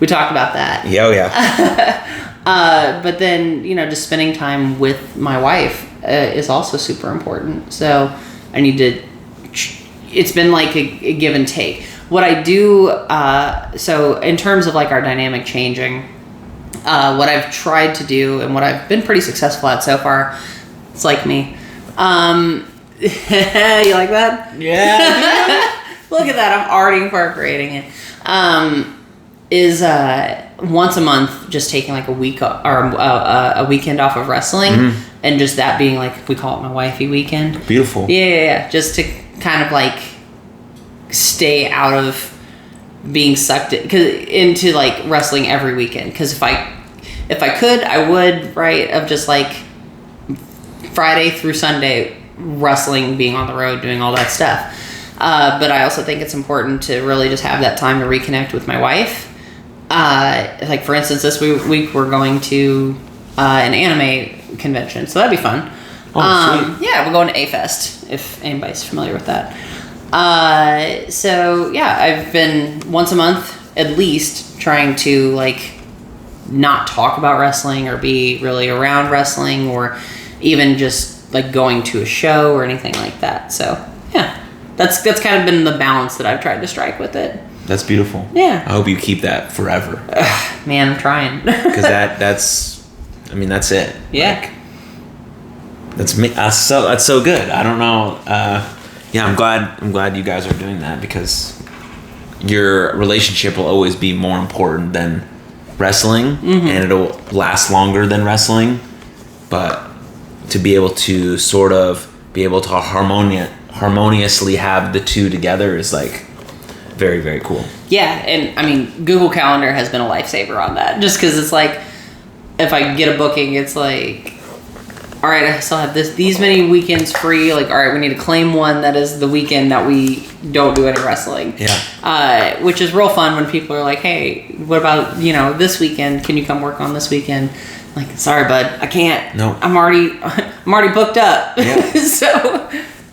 We talked about that. Yeah, yeah. But then, just spending time with my wife is also super important. So I need to... It's been like a give and take. What I do, so in terms of like our dynamic changing, what I've tried to do and what I've been pretty successful at so far, it's like me. You like that? Yeah. Look at that, I'm already incorporating it. Is once a month just taking like a week or a weekend off of wrestling, and just that being like, we call it my wifey weekend. Beautiful. Yeah, just to kind of like stay out of being sucked into like wrestling every weekend. Because if I could, I would, right, of just like Friday through Sunday wrestling, being on the road, doing all that stuff. But I also think it's important to really just have that time to reconnect with my wife. Like for instance, this week we're going to an anime convention, so that'd be fun. Oh, sweet. Yeah, we're going to A-Fest, if anybody's familiar with that. So yeah, I've been once a month at least trying to like not talk about wrestling or be really around wrestling, or even just like going to a show or anything like that. So yeah, that's kind of been the balance that I've tried to strike with it. That's beautiful. Yeah. I hope you keep that forever. Man, I'm trying. Because that's it. Yeah. Like, that's so good. I don't know. Yeah, I'm glad you guys are doing that, because your relationship will always be more important than wrestling, and it'll last longer than wrestling. But to be able to sort of be able to harmoniously have the two together is like very, very cool. Yeah, and I mean, Google Calendar has been a lifesaver on that, just because it's like, if I get a booking, it's like, all right, I still have these many weekends free. Like, all right, we need to claim one that is the weekend that we don't do any wrestling. Yeah. Which is real fun when people are like, hey, what about, this weekend? Can you come work on this weekend? I'm like, sorry, bud, I can't. No. I'm already booked up. Yeah. So,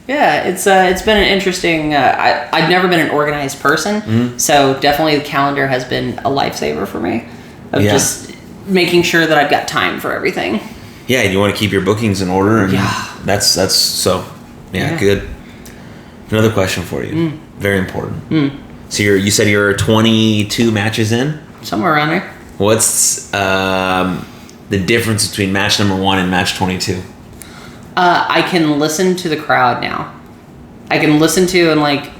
yeah, it's been an interesting. I've never been an organized person, so definitely the calendar has been a lifesaver for me. Of just making sure that I've got time for everything. Yeah, you want to keep your bookings in order, and that's so good. Another question for you, very important. So you said you're 22 matches in, somewhere around there. What's the difference between match number 1 and match 22? I can listen to the crowd now. I can listen to and like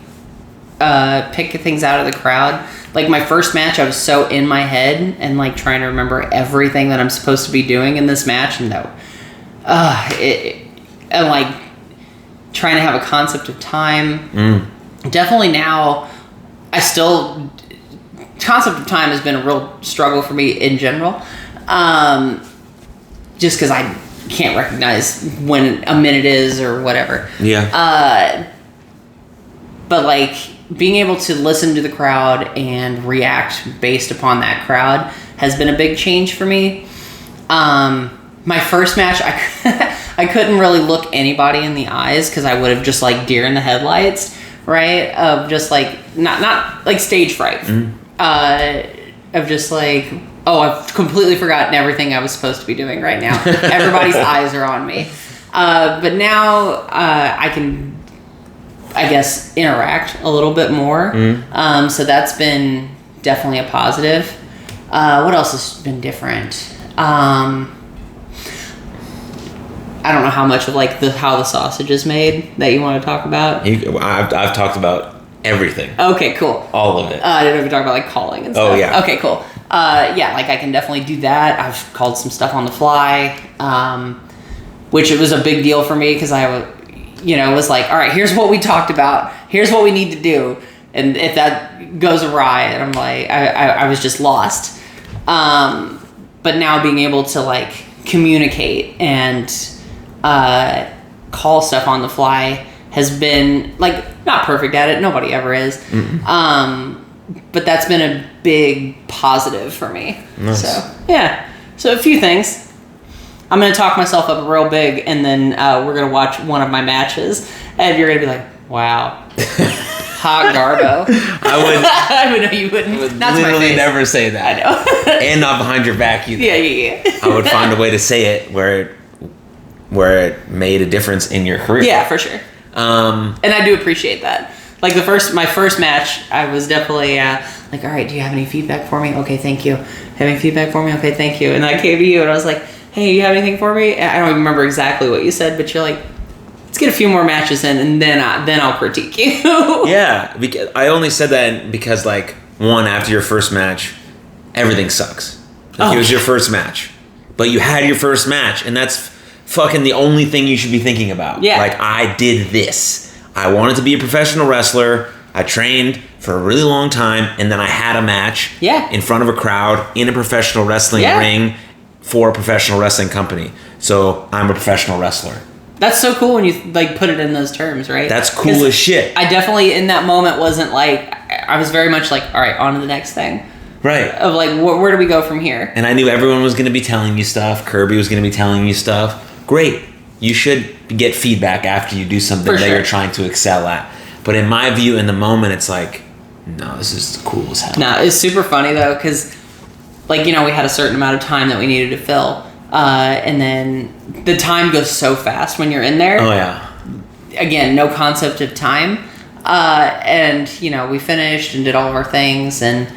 pick things out of the crowd. Like my first match, I was so in my head and like trying to remember everything that I'm supposed to be doing in this match, and and like trying to have a concept of time. Definitely now, concept of time has been a real struggle for me in general. Just because I can't recognize when a minute is or whatever. Yeah. But like being able to listen to the crowd and react based upon that crowd has been a big change for me. My first match, I couldn't really look anybody in the eyes because I would have just like deer in the headlights, right? Of just like not like stage fright. Of just like, oh, I've completely forgotten everything I was supposed to be doing right now. Everybody's eyes are on me. But now I can, I guess, interact a little bit more. So that's been definitely a positive. What else has been different? I don't know how much of like how the sausage is made that you want to talk about. I've talked about everything. Okay, cool. All of it. I didn't know if you talk about like calling and stuff. Oh yeah. Okay, cool. Yeah, like I can definitely do that. I've called some stuff on the fly, which it was a big deal for me because I was like, all right, here's what we talked about. Here's what we need to do. And if that goes awry, and I'm like, I was just lost. But now being able to like communicate and call stuff on the fly has been like not perfect at it. Nobody ever is. But that's been a big positive for me. Nice. So yeah. So a few things. I'm going to talk myself up real big, and then we're going to watch one of my matches, and you're going to be like, wow. Hot Garbo. I would know you wouldn't. That's literally my face. Never say that. I know. And not behind your back either. Yeah. I would find a way to say it where it made a difference in your career. Yeah, for sure. And I do appreciate that. Like my first match, I was definitely like, all right, do you have any feedback for me? Okay, thank you. Have any feedback for me? Okay, thank you. And I came to you and I was like, hey, you have anything for me? I don't even remember exactly what you said, but you're like, let's get a few more matches in and then I'll critique you. Yeah, because I only said that because like, one, after your first match, everything sucks. Like, it was your first match, but you had your first match, and that's fucking the only thing you should be thinking about. Yeah. Like, I did this. I wanted to be a professional wrestler. I trained for a really long time, and then I had a match in front of a crowd in a professional wrestling ring for a professional wrestling company. So I'm a professional wrestler. That's so cool when you like put it in those terms, right? That's cool as shit. I definitely in that moment wasn't like, I was very much like, all right, on to the next thing. Right. Of like, where do we go from here? And I knew everyone was going to be telling you stuff. Kirby was going to be telling you stuff. Great. You should get feedback after you do something that you're trying to excel at. But in my view, in the moment, it's like, no, this is cool as hell. No, it's super funny though, because like, we had a certain amount of time that we needed to fill. And then the time goes so fast when you're in there. Oh, yeah. Again, no concept of time. And, we finished and did all of our things. And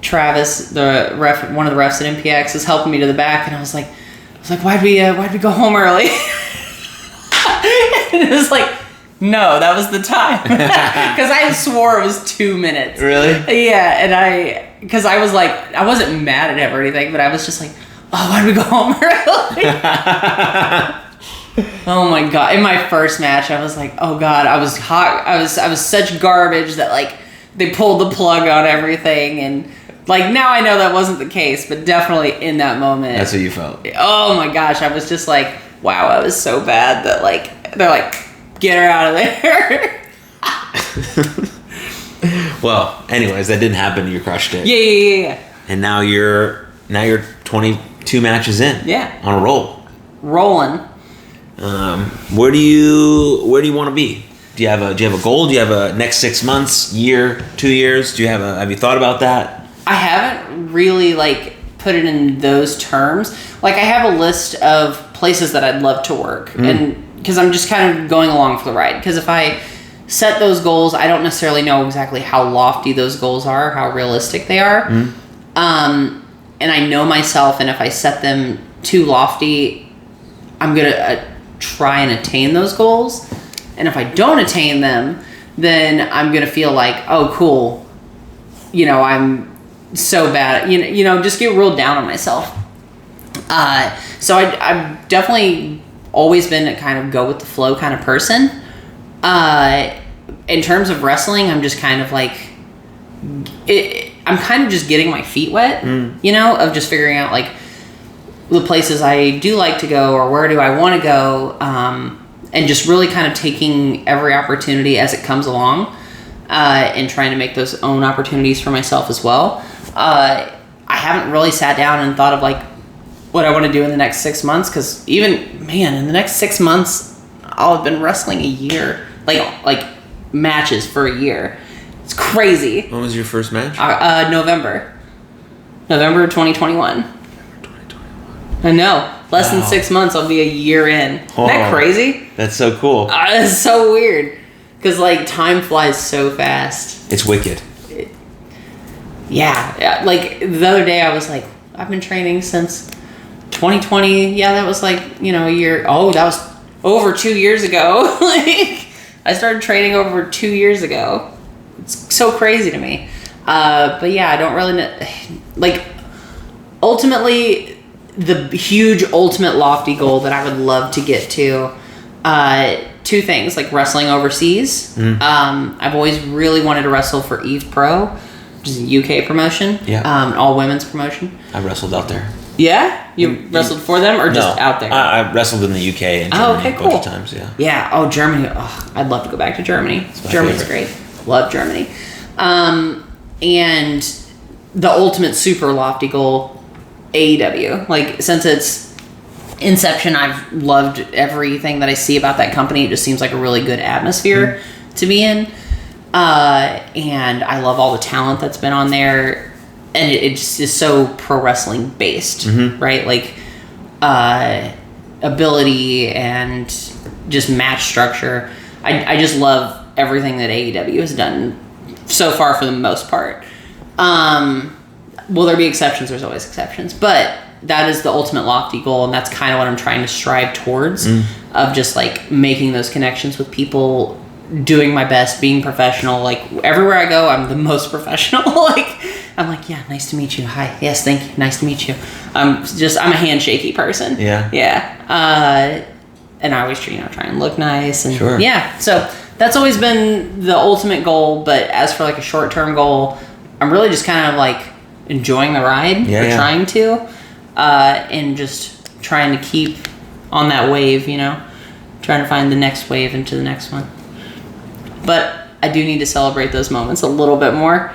Travis, the ref, one of the refs at MPX, is helping me to the back. And I was like, why'd we go home early? And it was like, no, that was the time. Because I swore it was 2 minutes. Really? Yeah. And because I was like, I wasn't mad at him or anything, but I was just like, oh, why'd we go home early? Oh my God. In my first match, I was like, oh God, I was hot. I was such garbage that like they pulled the plug on everything. And like now I know that wasn't the case, but definitely in that moment. That's what you felt. Oh my gosh. I was just like, wow, I was so bad that like, they're like, get her out of there. Well, anyways, that didn't happen. You crushed it. Yeah. And now you're 22 matches in. Yeah. On a roll. Rolling. Where do you want to be? Do you have a goal? Do you have a next 6 months, year, 2 years? Have you thought about that? I haven't really like put it in those terms. Like I have a list of places that I'd love to work, and because I'm just kind of going along for the ride. Because if I set those goals, I don't necessarily know exactly how lofty those goals are, how realistic they are. And I know myself, and if I set them too lofty, I'm gonna try and attain those goals. And if I don't attain them, then I'm gonna feel like, oh, cool, I'm so bad. Just get real down on myself. So I've definitely always been a kind of go with the flow kind of person. In terms of wrestling, I'm just kind of like, I'm kind of just getting my feet wet, of just figuring out like the places I do like to go or where do I want to go, and just really kind of taking every opportunity as it comes along, and trying to make those own opportunities for myself as well. I haven't really sat down and thought of like what I want to do in the next 6 months, because in the next 6 months, I'll have been wrestling a year, like matches for a year. It's crazy. When was your first match? November 2021. I know. Less than 6 months, I'll be a year in. Isn't that crazy? That's so cool. It's so weird. Because, like, time flies so fast. It's wicked. Yeah. Like, the other day, I was like, I've been training since 2020. Yeah, that was, like, a year. Oh, that was over 2 years ago. Like, I started training over 2 years ago. It's so crazy to me. But, yeah, I don't really know. Like, ultimately, the huge, ultimate, lofty goal that I would love to get to, two things, like wrestling overseas. I've always really wanted to wrestle for Eve Pro, which is a UK promotion. Yeah. All women's promotion. I wrestled out there. Yeah? You wrestled for them or just out there? I wrestled in the UK and Germany a bunch of times, yeah. Yeah. Oh, Germany. Oh, I'd love to go back to Germany. Germany's great. Love Germany. And the ultimate super lofty goal, AEW. Like, since its inception, I've loved everything that I see about that company. It just seems like a really good atmosphere to be in. And I love all the talent that's been on there. And it just is so pro wrestling based, right? Like, ability and just match structure. I just love everything that AEW has done so far for the most part. Will there be exceptions? There's always exceptions. But that is the ultimate lofty goal, and that's kind of what I'm trying to strive towards, of just, like, making those connections with people, doing my best, being professional. Like, everywhere I go, I'm the most professional. Like, I'm like, yeah, nice to meet you. Hi. Yes, thank you. Nice to meet you. I'm a handshakey person. Yeah. Yeah. And I always, try and look nice. And sure. Yeah. So that's always been the ultimate goal. But as for, like, a short-term goal, I'm really just kind of, like, enjoying the ride, trying to, and just trying to keep on that wave, trying to find the next wave into the next one. But I do need to celebrate those moments a little bit more,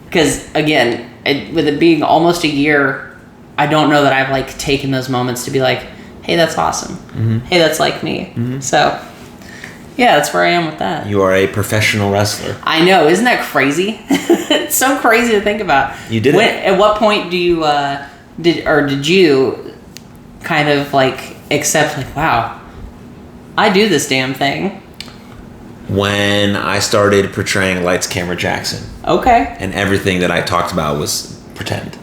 because again, with it being almost a year, I don't know that I've, like, taken those moments to be like, hey, that's awesome. Hey, that's like me. So yeah, that's where I am with that. You are a professional wrestler. I know. Isn't that crazy? It's so crazy to think about. You did it. At what point do you, did you kind of, like, accept, like, wow, I do this damn thing? When I started portraying Lights, Camera, Jaxon. Okay. And everything that I talked about was pretend.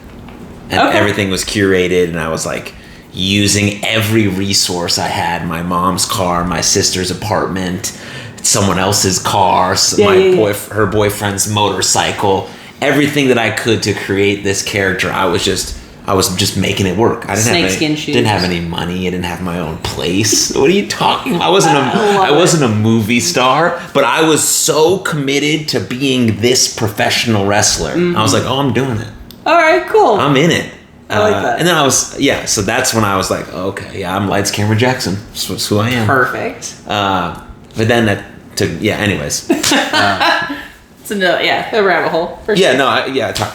And everything was curated, and I was, like, using every resource I had, my mom's car, my sister's apartment, someone else's car, her boyfriend's motorcycle, everything that I could to create this character. I was just making it work. I didn't have any money. I didn't have my own place. What are you talking about? I wasn't a movie star, but I was so committed to being this professional wrestler. I was like, oh, I'm doing it. All right, cool. I'm in it. I like that. And then so that's when I was like, oh, okay, yeah, I'm Lights, Camera, Jaxon. That's who I am. Perfect. But then anyways. So no, the rabbit hole. For sure.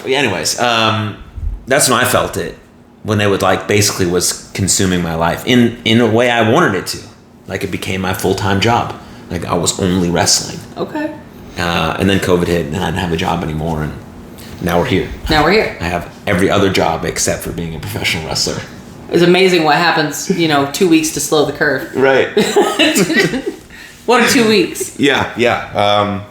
Anyways, that's when I felt it, when it would, like, basically was consuming my life in a way I wanted it to. Like, it became my full-time job. Like, I was only wrestling. Okay. And then COVID hit, and I didn't have a job anymore, and now we're here. I have every other job except for being a professional wrestler. It's amazing what happens, 2 weeks to slow the curve. Right. What are 2 weeks? Yeah.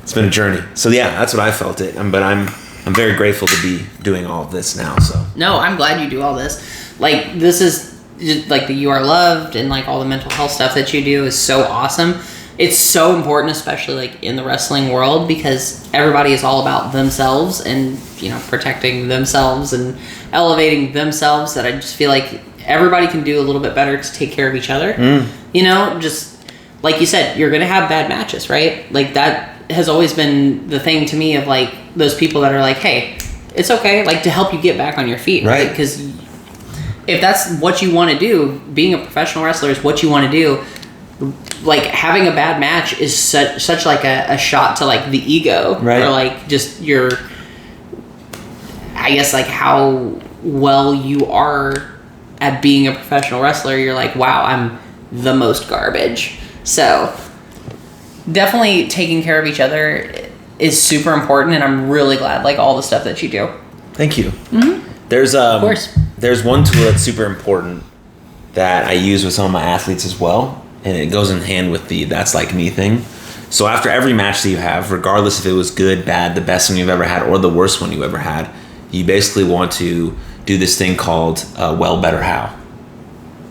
It's been a journey. So yeah, that's what I felt it. But I'm very grateful to be doing all of this now. So no, I'm glad you do all this. Like, this is just, like, the You Are Loved and, like, all the mental health stuff that you do is so awesome. It's so important, especially, like, in the wrestling world, because everybody is all about themselves and, protecting themselves and elevating themselves, that I just feel like everybody can do a little bit better to take care of each other. Just like you said, you're going to have bad matches, right? Like, that has always been the thing to me of, like, those people that are like, hey, it's okay, like, to help you get back on your feet, right? Because if that's what you want to do, being a professional wrestler is what you want to do. Like, having a bad match is such like a shot to, like, the ego, right? Or, like, just your, I guess, like, how well you are at being a professional wrestler. You're like, wow, I'm the most garbage. So definitely taking care of each other is super important, and I'm really glad, like, all the stuff that you do. Thank you. There's of course. There's one tool that's super important that I use with some of my athletes as well, and it goes in hand with the "that's like me" thing. So after every match that you have, regardless if it was good, bad, the best one you've ever had, or the worst one you ever had, you basically want to do this thing called well, better, how.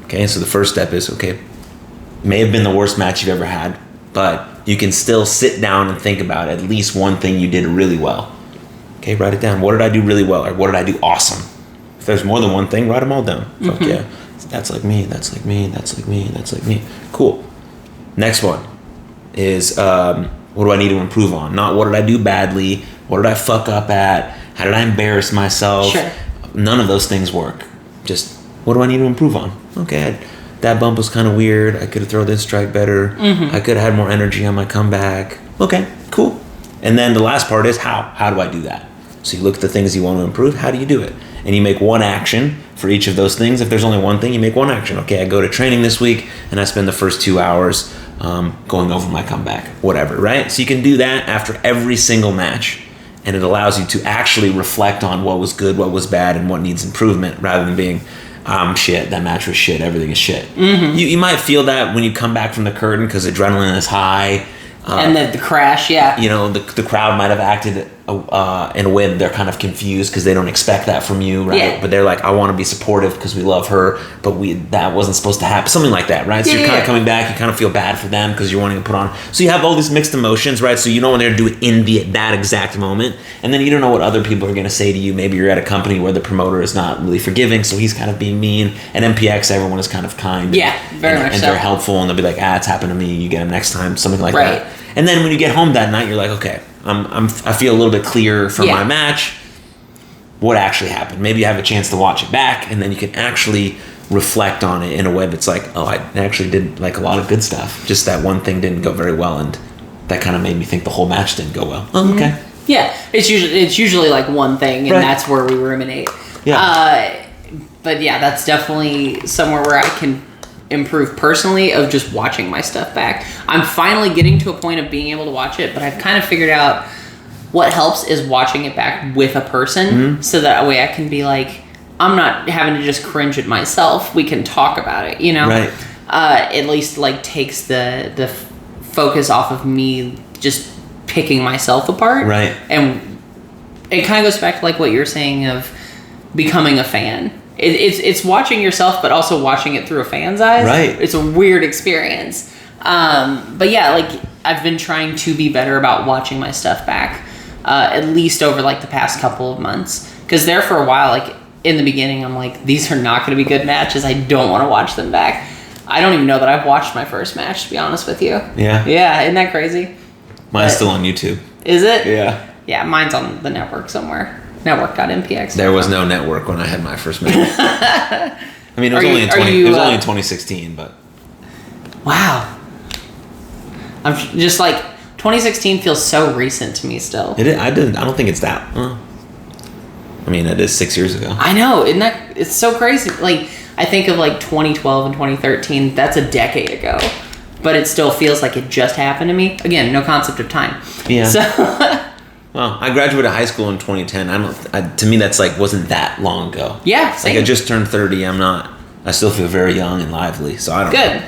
Okay, so the first step is, okay, may have been the worst match you've ever had, but you can still sit down and think about at least one thing you did really well. Okay, write it down. What did I do really well, or what did I do awesome? If there's more than one thing, write them all down. Fuck yeah. That's like me, that's like me, that's like me, that's like me. Cool. Next one is what do I need to improve on? Not what did I do badly, what did I fuck up at, how did I embarrass myself? Sure. None of those things work. Just what do I need to improve on? Okay, that bump was kind of weird. I could have thrown this strike better. I could have had more energy on my comeback. Okay, cool. And then the last part is how. How do I do that? So you look at the things you want to improve. How do you do it? And you make one action for each of those things. If there's only one thing, you make one action. Okay, I go to training this week and I spend the first 2 hours going over my comeback, whatever, right? So you can do that after every single match, and it allows you to actually reflect on what was good, what was bad, and what needs improvement, rather than being, shit, that match was shit, everything is shit. You might feel that when you come back from the curtain because adrenaline is high And the crash, yeah. You know, the crowd might have acted in a way that they're kind of confused because they don't expect that from you, right? Yeah. But they're like, I want to be supportive because we love her, but that wasn't supposed to happen. Something like that, right? So you're kind of coming back, you kind of feel bad for them because you're wanting to put on. So you have all these mixed emotions, right? So you don't want to do it in that exact moment. And then you don't know what other people are going to say to you. Maybe you're at a company where the promoter is not really forgiving, so he's kind of being mean. At MPX, everyone is kind of kind. Yeah, very much and so. they're helpful, and they'll be like, it's happened to me. You get them next time, something like Right. that. And then when you get home that night, you're like, okay, I feel a little bit clearer from my match. What actually happened? Maybe you have a chance to watch it back, and then you can actually reflect on it in a way that's like, I actually did like a lot of good stuff. Just that one thing didn't go very well, and that kind of made me think the whole match didn't go well. Oh, okay. Yeah, it's usually like one thing, and that's where we ruminate. Yeah. But yeah, that's definitely somewhere where I can improve personally, of just watching my stuff back. I'm finally getting to a point of being able to watch it, but I've kind of figured out what helps is watching it back with a person, so that way I can be like, I'm not having to just cringe at myself. We can talk about it, you know? Right. At least like takes the focus off of me just picking myself apart. Right. And it kind of goes back to like what you're saying of becoming a fan. It's watching yourself, but also watching it through a fan's eyes. Right. It's a weird experience. But yeah, like I've been trying to be better about watching my stuff back, at least over like the past couple of months. Because there for a while, like in the beginning, I'm like, these are not going to be good matches. I don't want to watch them back. I don't even know that I've watched my first match, to be honest with you. Yeah. Yeah, isn't that crazy? Mine's still on YouTube. Is it? Yeah. Yeah, mine's on the network somewhere. Network.mpx. There was no network when I had my first match. I mean, it was only in 2016, but wow. I'm just like 2016 feels so recent to me still. I don't think it's that. I mean, it is 6 years ago. I know, isn't that? It's so crazy. Like I think of like 2012 and 2013. That's a decade ago, but it still feels like it just happened to me. Again, no concept of time. Yeah. So. Well, I graduated high school in 2010. To me, that's like wasn't that long ago. Yeah, same. Like I just turned 30. I still feel very young and lively. So I don't Good.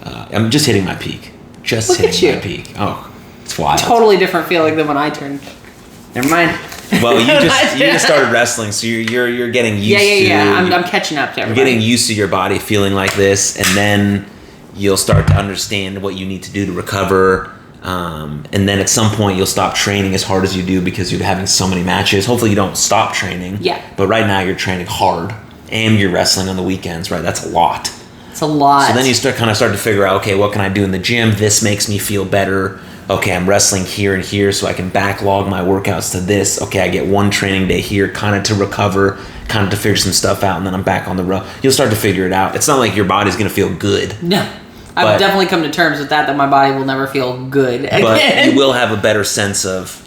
know. I'm just hitting my peak. Look at you. My peak. Oh, it's wild. Totally different feeling than when I turned. Never mind. Well, you just started wrestling, so you're getting used to. Yeah. I'm catching up to everybody. You're getting used to your body feeling like this, and then you'll start to understand what you need to do to recover. And then at some point you'll stop training as hard as you do because you're having so many matches. Hopefully you don't stop training. Yeah. But right now you're training hard and you're wrestling on the weekends, right? That's a lot. It's a lot. So then you start to figure out, okay, what can I do in the gym? This makes me feel better. Okay, I'm wrestling here and here, so I can backlog my workouts to this. Okay, I get one training day here, kind of to recover, kind of to figure some stuff out, and then I'm back on the road. You'll start to figure it out. It's not like your body's going to feel good. No. I've definitely come to terms with that my body will never feel good again. But you will have a better sense of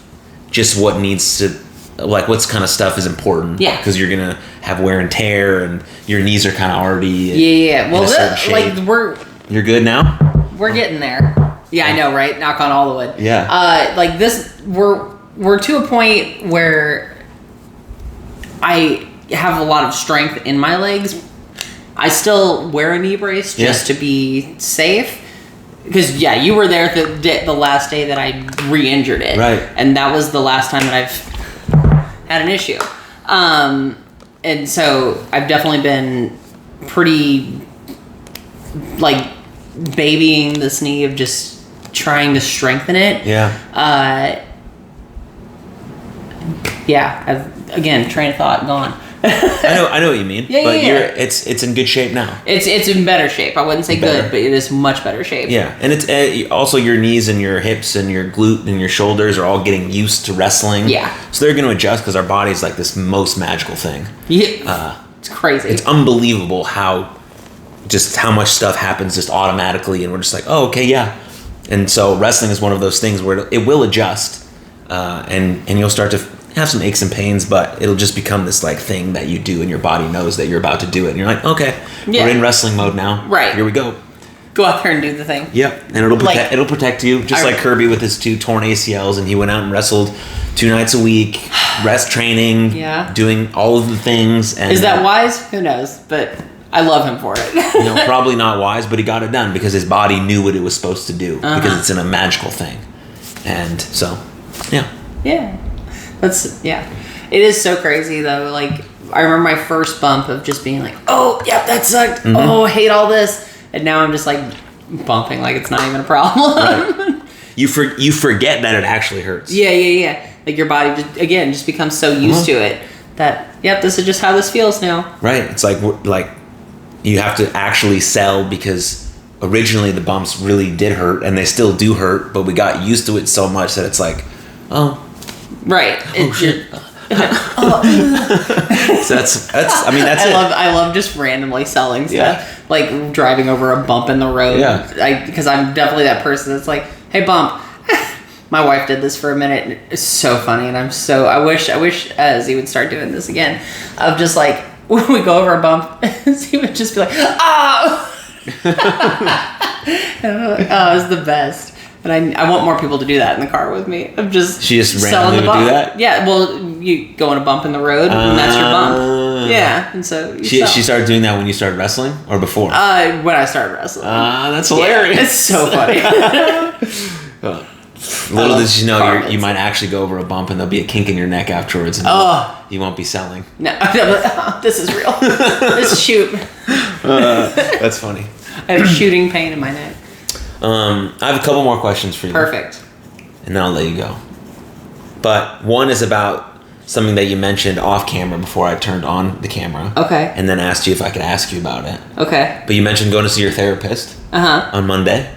just what needs to, like what's kind of stuff is important. Yeah. Because you're going to have wear and tear, and your knees are kind of already Yeah. Well, You're good now? We're getting there. Yeah, I know, right? Knock on all the wood. Yeah. Like this, we're to a point where I have a lot of strength in my legs. I still wear a knee brace just to be safe. Because, you were there the last day that I re-injured it. Right. And that was the last time that I've had an issue. And so I've definitely been pretty, like, babying this knee of just trying to strengthen it. Yeah. Again, train of thought gone. I know what you mean. Yeah, but it's in good shape now. It's in better shape. I wouldn't say good, but it is much better shape. Yeah, and it's also your knees and your hips and your glute and your shoulders are all getting used to wrestling. Yeah. So they're going to adjust because our body's like this most magical thing. Yeah. It's crazy. It's unbelievable how much stuff happens just automatically, and we're just like, oh, okay, yeah. And so wrestling is one of those things where it will adjust, and you'll start to have some aches and pains, but it'll just become this like thing that you do, and your body knows that you're about to do it, and you're like, okay, we're in wrestling mode now. Right. Here we go. Go out there and do the thing. Yep, and it'll protect you, just like Kirby with his 2 torn ACLs, and he went out and wrestled 2 nights a week, rest training, doing all of the things. And is that wise? Who knows? But I love him for it. Probably not wise, but he got it done because his body knew what it was supposed to do because it's in a magical thing. And so, yeah. Yeah. It is so crazy though. Like, I remember my first bump of just being like, oh, yeah, that sucked. Mm-hmm. Oh, I hate all this. And now I'm just like bumping like it's not even a problem. Right. You forget that it actually hurts. Yeah. Like your body just becomes so used to it that, yep, this is just how this feels now. Right. It's like you have to actually sell because originally the bumps really did hurt and they still do hurt, but we got used to it so much that it's like, oh. Right. Oh, shit. So that's it. I love just randomly selling stuff. Like driving over a bump in the road. Yeah. Because I'm definitely that person that's like, hey, bump. My wife did this for a minute. It's so funny, and I wish Z would start doing this again. Of just like when we go over a bump, Z would just be like, oh. Oh, it's the best. And I want more people to do that in the car with me. She just randomly would do that? Yeah, well, you go on a bump in the road, and that's your bump. Yeah, and so she started doing that when you started wrestling, or before? When I started wrestling. That's hilarious. Yeah, it's so funny. Little did you know you might actually go over a bump and there'll be a kink in your neck afterwards, and you won't be selling. No, this is real. This is shoot. That's funny. I have shooting pain in my neck. I have a couple more questions for you. Perfect. And then I'll let you go. But one is about something that you mentioned off camera before I turned on the camera. Okay. And then asked you if I could ask you about it. Okay. But you mentioned going to see your therapist. On Monday.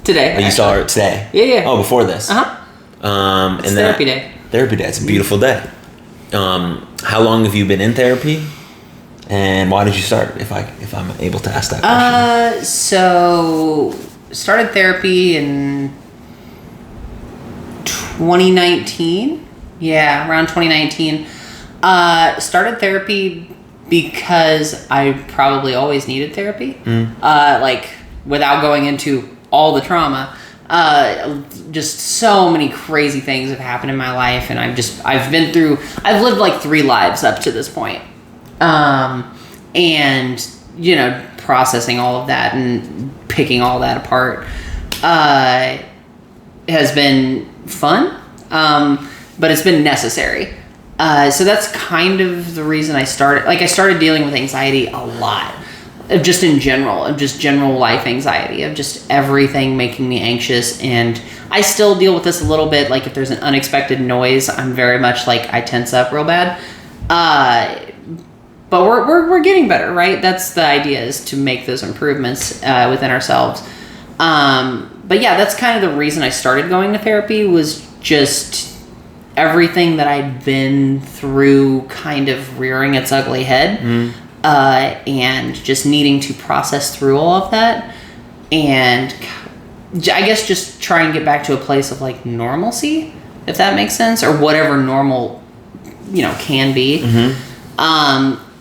Today. Oh, you saw her today? Yeah. Oh, before this. It's therapy day. Therapy day. It's a beautiful day. How long have you been in therapy? And why did you start, if I'm able to ask that question? So started therapy in 2019. Yeah, around 2019. Started therapy because I probably always needed therapy. Like, without going into all the trauma, just so many crazy things have happened in my life, and I've lived like 3 lives up to this point. And, processing all of that and picking all that apart, has been fun. But it's been necessary. So that's kind of the reason I started dealing with anxiety a lot. Just in general, of just general life anxiety, of just everything making me anxious. And I still deal with this a little bit. Like if there's an unexpected noise, I'm very much like I tense up real bad. But we're getting better, right? That's the idea, is to make those improvements within ourselves. But yeah, that's kind of the reason I started going to therapy, was just everything that I'd been through kind of rearing its ugly head. And just needing to process through all of that, and I guess just try and get back to a place of like normalcy, if that makes sense, or whatever normal, can be.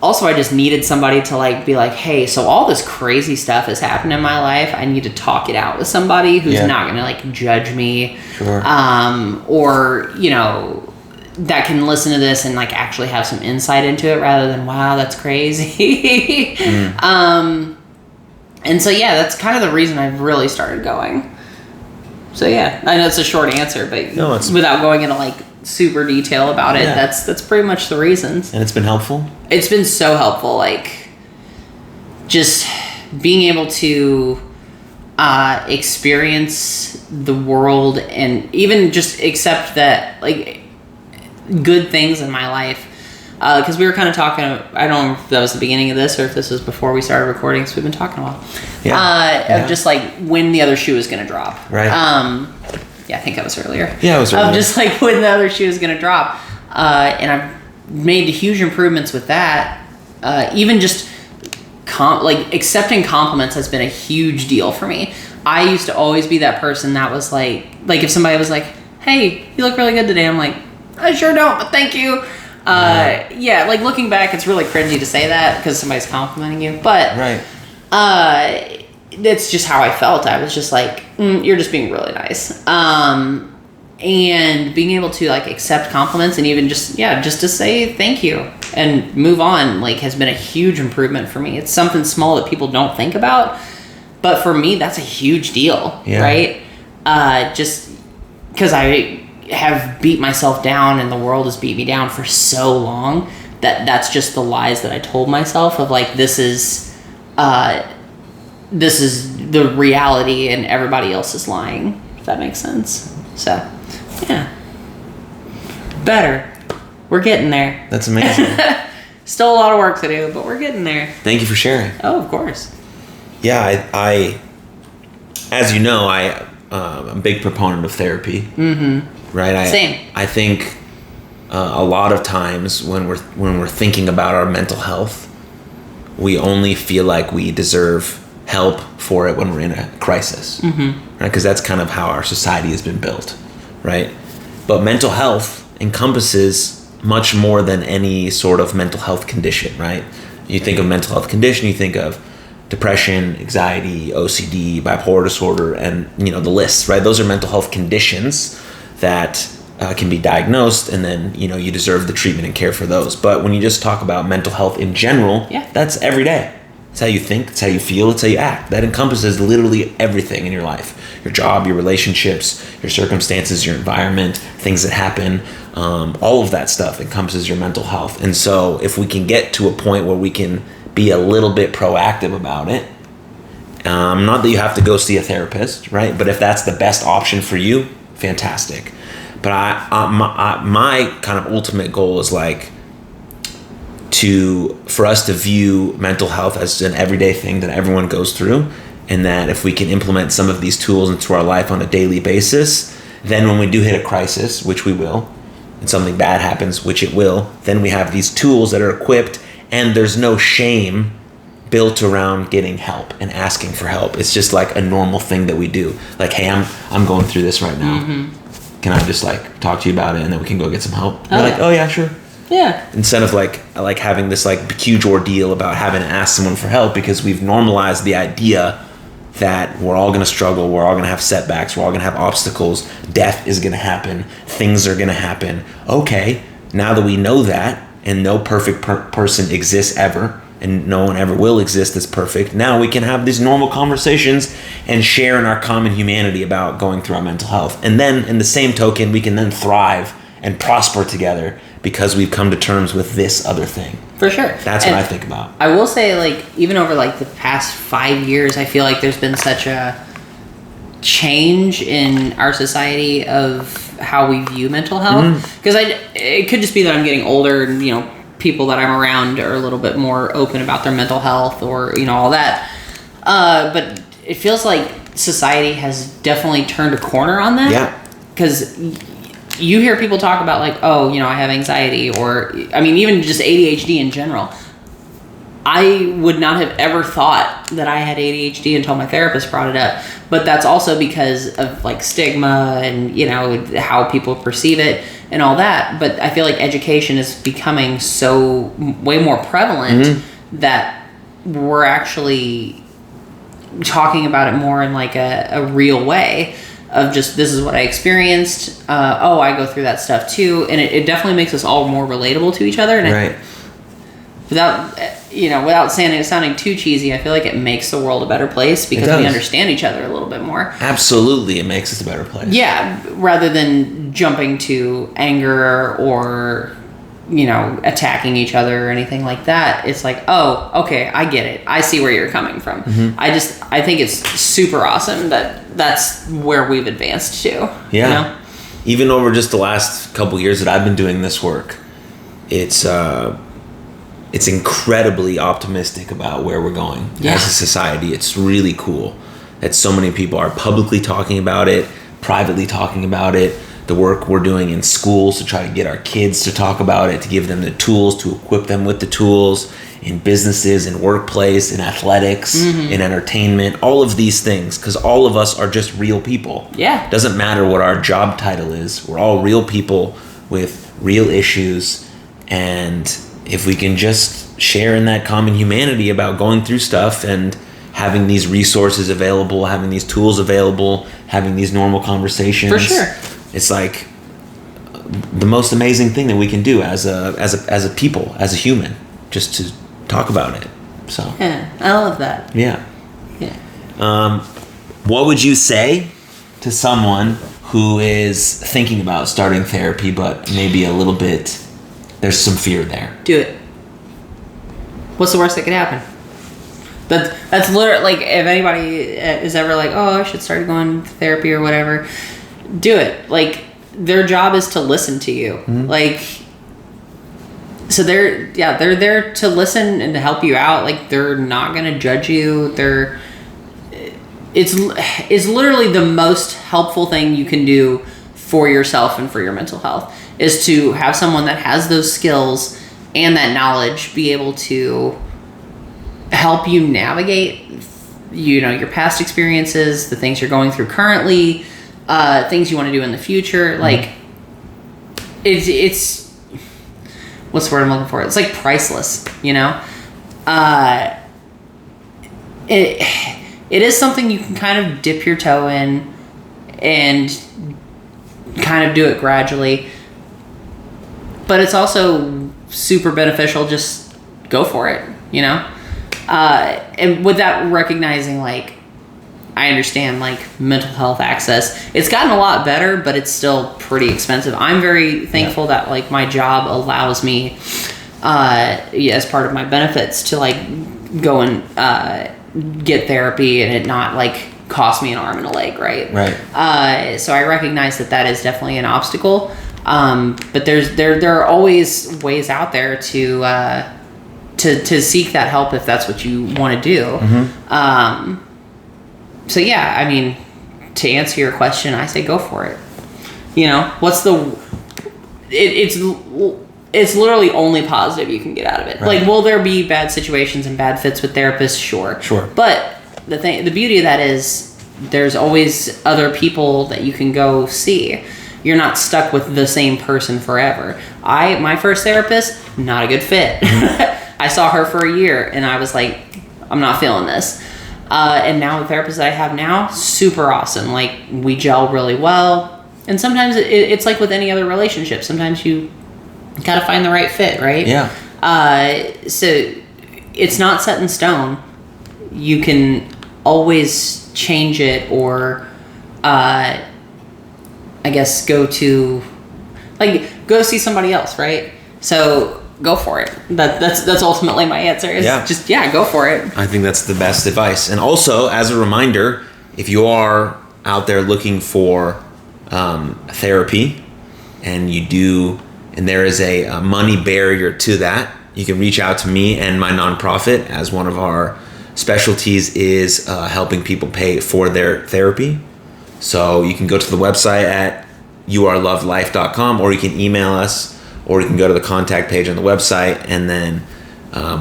Also, I just needed somebody to like be like, hey, so all this crazy stuff has happened in my life. I need to talk it out with somebody who's not gonna like judge me, or that can listen to this and like actually have some insight into it, rather than, wow, that's crazy. And so yeah, that's kind of the reason I've really started going. So yeah, I know it's a short answer, but without going into like super detail about it, that's pretty much the reasons. And it's been helpful? It's been so helpful, like just being able to experience the world, and even just accept that like good things in my life, because we were kind of talking, I don't know if that was the beginning of this or if this was before we started recording, because we've been talking a while, of just like when the other shoe is going to drop, right? I think that was earlier. It was earlier. Just like when the other shoe is going to drop, and I've made huge improvements with that. Even just accepting compliments has been a huge deal for me. I used to always be that person that was like if somebody was like, hey, you look really good today, I'm like, I sure don't, but thank you. Like looking back, it's really cringy to say that because somebody's complimenting you, but it's just how I felt. I was just like, you're just being really nice. And being able to like accept compliments and even just to say thank you and move on, like, has been a huge improvement for me. It's something small that people don't think about, but for me, that's a huge deal, right? Just because I have beat myself down and the world has beat me down for so long that's just the lies that I told myself of like, this is the reality and everybody else is lying, if that makes sense. So, yeah. Better. We're getting there. That's amazing. Still a lot of work to do, but we're getting there. Thank you for sharing. Oh, of course. Yeah, I as you know, I'm a big proponent of therapy. Mm-hmm. Right? Same. I think a lot of times when we're thinking about our mental health, we only feel like we deserve help for it when we're in a crisis. Mm-hmm. Right? Because that's kind of how our society has been built, right? But mental health encompasses much more than any sort of mental health condition, right? You think of mental health condition, you think of depression, anxiety, OCD, bipolar disorder, and the list, right? Those are mental health conditions that can be diagnosed, and then you deserve the treatment and care for those. But when you just talk about mental health in general, that's every day. It's how you think, it's how you feel, it's how you act. That encompasses literally everything in your life. Your job, your relationships, your circumstances, your environment, things that happen, all of that stuff encompasses your mental health. And so if we can get to a point where we can be a little bit proactive about it, not that you have to go see a therapist, right? But if that's the best option for you, fantastic. But my kind of ultimate goal is like for us to view mental health as an everyday thing that everyone goes through, and that if we can implement some of these tools into our life on a daily basis, then when we do hit a crisis, which we will, and something bad happens, which it will, then we have these tools that are equipped, and there's no shame built around getting help and asking for help. It's just like a normal thing that we do. Like, hey, I'm going through this right now. Mm-hmm. Can I just like talk to you about it, and then we can go get some help? You're like, oh yeah, sure. Yeah. Instead of like having this like huge ordeal about having to ask someone for help, because we've normalized the idea that we're all going to struggle, we're all going to have setbacks, we're all going to have obstacles, death is going to happen, things are going to happen. Okay, now that we know that, and no perfect person exists ever, and no one ever will exist as perfect, now we can have these normal conversations and share in our common humanity about going through our mental health. And then in the same token, we can then thrive and prosper together because we've come to terms with this other thing. For sure. That's what I think about. I will say, like, even over like the past 5 years, I feel like there's been such a change in our society of how we view mental health. Because it could just be that I'm getting older, and people that I'm around are a little bit more open about their mental health, or all that. But it feels like society has definitely turned a corner on that. Yeah. Because you hear people talk about like, oh, I have anxiety, or I mean, even just ADHD in general. I would not have ever thought that I had ADHD until my therapist brought it up. But that's also because of like stigma and, how people perceive it and all that. But I feel like education is becoming so way more prevalent that we're actually talking about it more in like a real way of just, this is what I experienced. I go through that stuff too. And it definitely makes us all more relatable to each other. And right. Without sounding too cheesy, I feel like it makes the world a better place because we understand each other a little bit more. Absolutely, it makes us a better place. Yeah, rather than jumping to anger or, attacking each other or anything like that. It's like, oh, okay, I get it. I see where you're coming from. Mm-hmm. I think it's super awesome that that's where we've advanced to. Yeah. Even over just the last couple years that I've been doing this work, it's incredibly optimistic about where we're going as a society. It's really cool that so many people are publicly talking about it, privately talking about it. The work we're doing in schools to try to get our kids to talk about it, to give them the tools, to equip them with the tools, in businesses, in workplace, in athletics, in entertainment, all of these things, because all of us are just real people. Yeah. It doesn't matter what our job title is. We're all real people with real issues, and if we can just share in that common humanity about going through stuff and having these resources available, having these tools available, having these normal conversations. For sure. It's like the most amazing thing that we can do as a people, as a human, just to talk about it. So yeah, I love that. Yeah. Yeah. What would you say to someone who is thinking about starting therapy, but maybe a little bit, there's some fear there. Do it. What's the worst that could happen? That's literally, like, if anybody is ever like, oh, I should start going to therapy or whatever, do it. Like, their job is to listen to you. Mm-hmm. Like, so they're there to listen and to help you out. Like, they're not going to judge you. It's literally the most helpful thing you can do for yourself and for your mental health is to have someone that has those skills and that knowledge be able to help you navigate, your past experiences, the things you're going through currently, things you want to do in the future. Mm-hmm. Like, it's what's the word I'm looking for? It's like priceless, It is something you can kind of dip your toe in and kind of do it gradually. But it's also super beneficial. Just go for it, And with that, recognizing, like, I understand, like, mental health access. It's gotten a lot better, but it's still pretty expensive. I'm very thankful that, like, my job allows me, as part of my benefits, to, like, go and get therapy and it not, like, cost me an arm and a leg, right? Right. So I recognize that is definitely an obstacle. But there are always ways out there to seek that help if that's what you want to do. Mm-hmm. So yeah, I mean, to answer your question, I say go for it. It's literally only positive you can get out of it. Right. Like, will there be bad situations and bad fits with therapists? Sure. But the beauty of that is there's always other people that you can go see. You're not stuck with the same person forever. My first therapist, not a good fit. I saw her for a year and I was like, I'm not feeling this. And now the therapist that I have now, super awesome. Like, we gel really well. And sometimes it's like with any other relationship. Sometimes you gotta find the right fit, right? Yeah. So it's not set in stone. You can always change it or, I guess, go see somebody else, right? So go for it. That's ultimately my answer. Is just go for it. I think that's the best advice. And also, as a reminder, if you are out there looking for therapy, and there is a money barrier to that, you can reach out to me and my nonprofit, as one of our specialties is helping people pay for their therapy. So you can go to the website at youarelovelife.com, or you can email us, or you can go to the contact page on the website, and then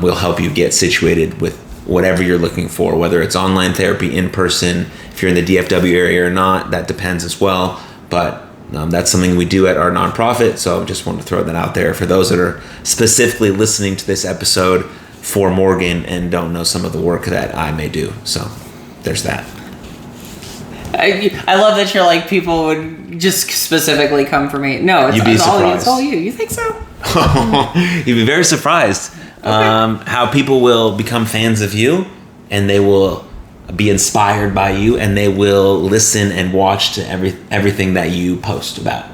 we'll help you get situated with whatever you're looking for, whether it's online therapy, in person, if you're in the DFW area or not, that depends as well. But that's something we do at our nonprofit, so I just wanted to throw that out there for those that are specifically listening to this episode for Morgan and don't know some of the work that I may do. So there's that. I love that you're like, people would just specifically come for me. No, it's all you. You think so? You'd be very surprised how people will become fans of you, and they will be inspired by you, and they will listen and watch to everything that you post about.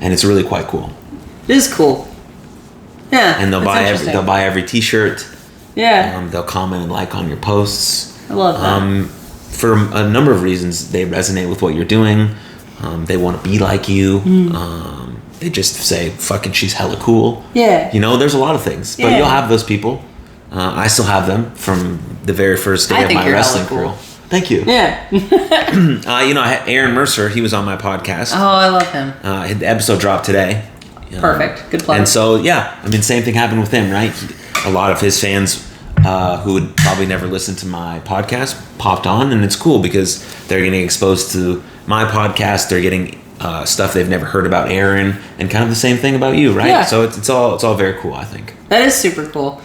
And it's really quite cool. It is cool. Yeah. And they'll buy every t-shirt. Yeah. They'll comment and like on your posts. I love that. For a number of reasons, they resonate with what you're doing. They want to be like you. They just say, fucking, she's hella cool. Yeah. There's a lot of things. But you'll have those people. I still have them from the very first day of my wrestling career. Thank you. Yeah. I had Aaron Mercer. He was on my podcast. Oh, I love him. The episode dropped today. Perfect. Good plug. And so, same thing happened with him, right? A lot of his fans who would probably never listen to my podcast popped on, and it's cool because they're getting exposed to my podcast. They're getting stuff they've never heard about Aaron, and kind of the same thing about you, right? Yeah. So it's all very cool, I think. That is super cool.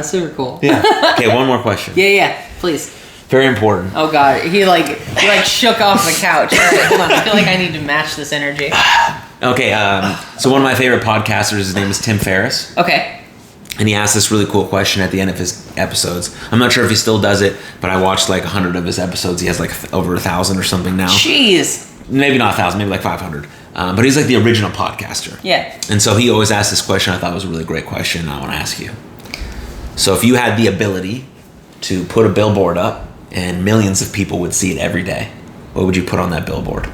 Super cool. Yeah. Okay, one more question. Yeah, please. Very important. Oh God, he shook off the couch. All right, hold on. I feel like I need to match this energy. Okay, so one of my favorite podcasters, his name is Tim Ferriss. Okay. And he asked this really cool question at the end of his episodes. I'm not sure if he still does it, but I watched like 100 of his episodes. He has like over 1,000 or something now. Jeez. maybe not 1,000, maybe like 500. But he's like the original podcaster. Yeah. And so he always asked this question. I thought it was a really great question. And I want to ask you. So if you had the ability to put a billboard up and millions of people would see it every day, what would you put on that billboard?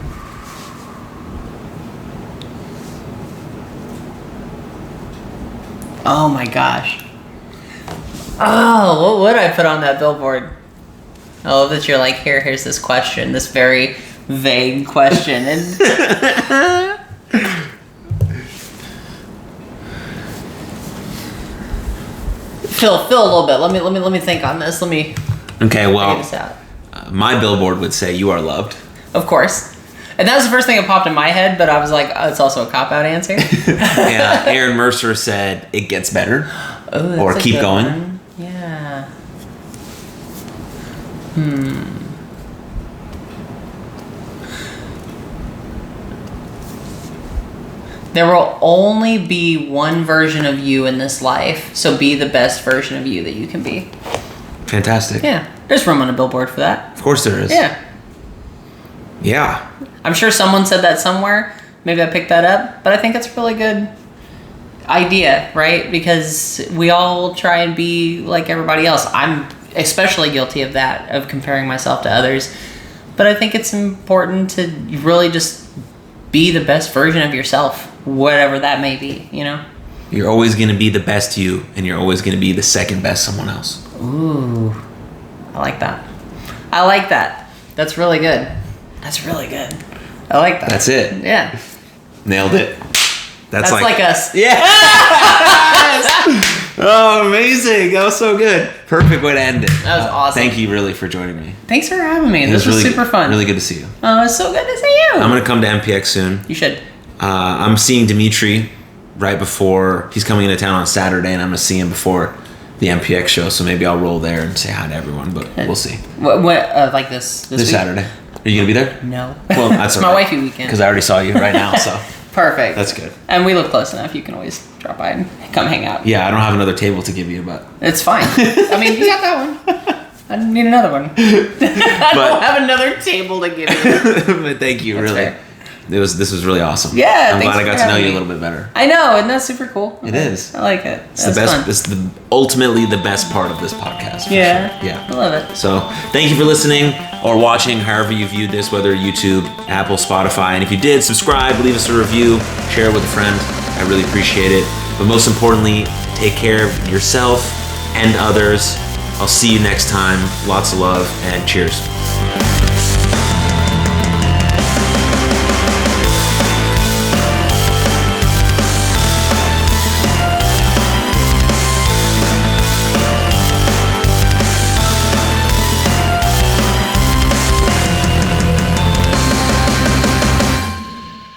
Oh my gosh. Oh, what would I put on that billboard? I love that you're like, here's this question, this very vague question. And Phil, a little bit. Let me think on this. Let me Okay, figure well, this out. my billboard would say "You are loved." Of course. And that was the first thing that popped in my head, but I was like, oh, it's also a cop-out answer. Yeah, Aaron Mercer said "It gets better," Oh, or that's a "Keep good going." one. Yeah. There will only be one version of you in this life, so be the best version of you that you can be. Fantastic. Yeah. There's room on a billboard for that. Of course there is. Yeah. Yeah. I'm sure someone said that somewhere. Maybe I picked that up, but I think it's a really good idea, right? Because we all try and be like everybody else. I'm especially guilty of that, of comparing myself to others. But I think it's important to really just be the best version of yourself, whatever that may be, you know? You're always going to be the best you, and you're always going to be the second best someone else. Ooh. I like that. I like that. That's really good. That's really good. I like that. That's it. Yeah. Nailed it. That's like us. Yeah. Oh, amazing. That was so good. Perfect way to end it. That was awesome. Thank you really for joining me. Thanks for having me. This was really, super fun. Really good to see you. Oh, it's so good to see you. I'm going to come to MPX soon. You should. I'm seeing Dimitri right before he's coming into town on Saturday, and I'm going to see him before the MPX show, so maybe I'll roll there and say hi to everyone, but we'll see. What like this week? Saturday. Are you going to be there? No. Well, that's it's my wifey weekend. Because I already saw you right now, so. Perfect. That's good. And we live close enough. You can always drop by and come hang out. Yeah, I don't have another table to give you, but. It's fine. I mean, you got that one. I need another one. I don't have another table to give you. But thank you, That's really. fair. This was really awesome. Yeah, I'm glad I thanks got for to know having you a me. little bit better. I know, and that's super cool. It is. I like it. It's the best. It's ultimately the best part of this podcast. for Yeah. sure. Yeah. I love it. So thank you for listening or watching, however you viewed this, whether YouTube, Apple, Spotify. And if you did, subscribe, leave us a review, share it with a friend. I really appreciate it. But most importantly, take care of yourself and others. I'll see you next time. Lots of love and cheers.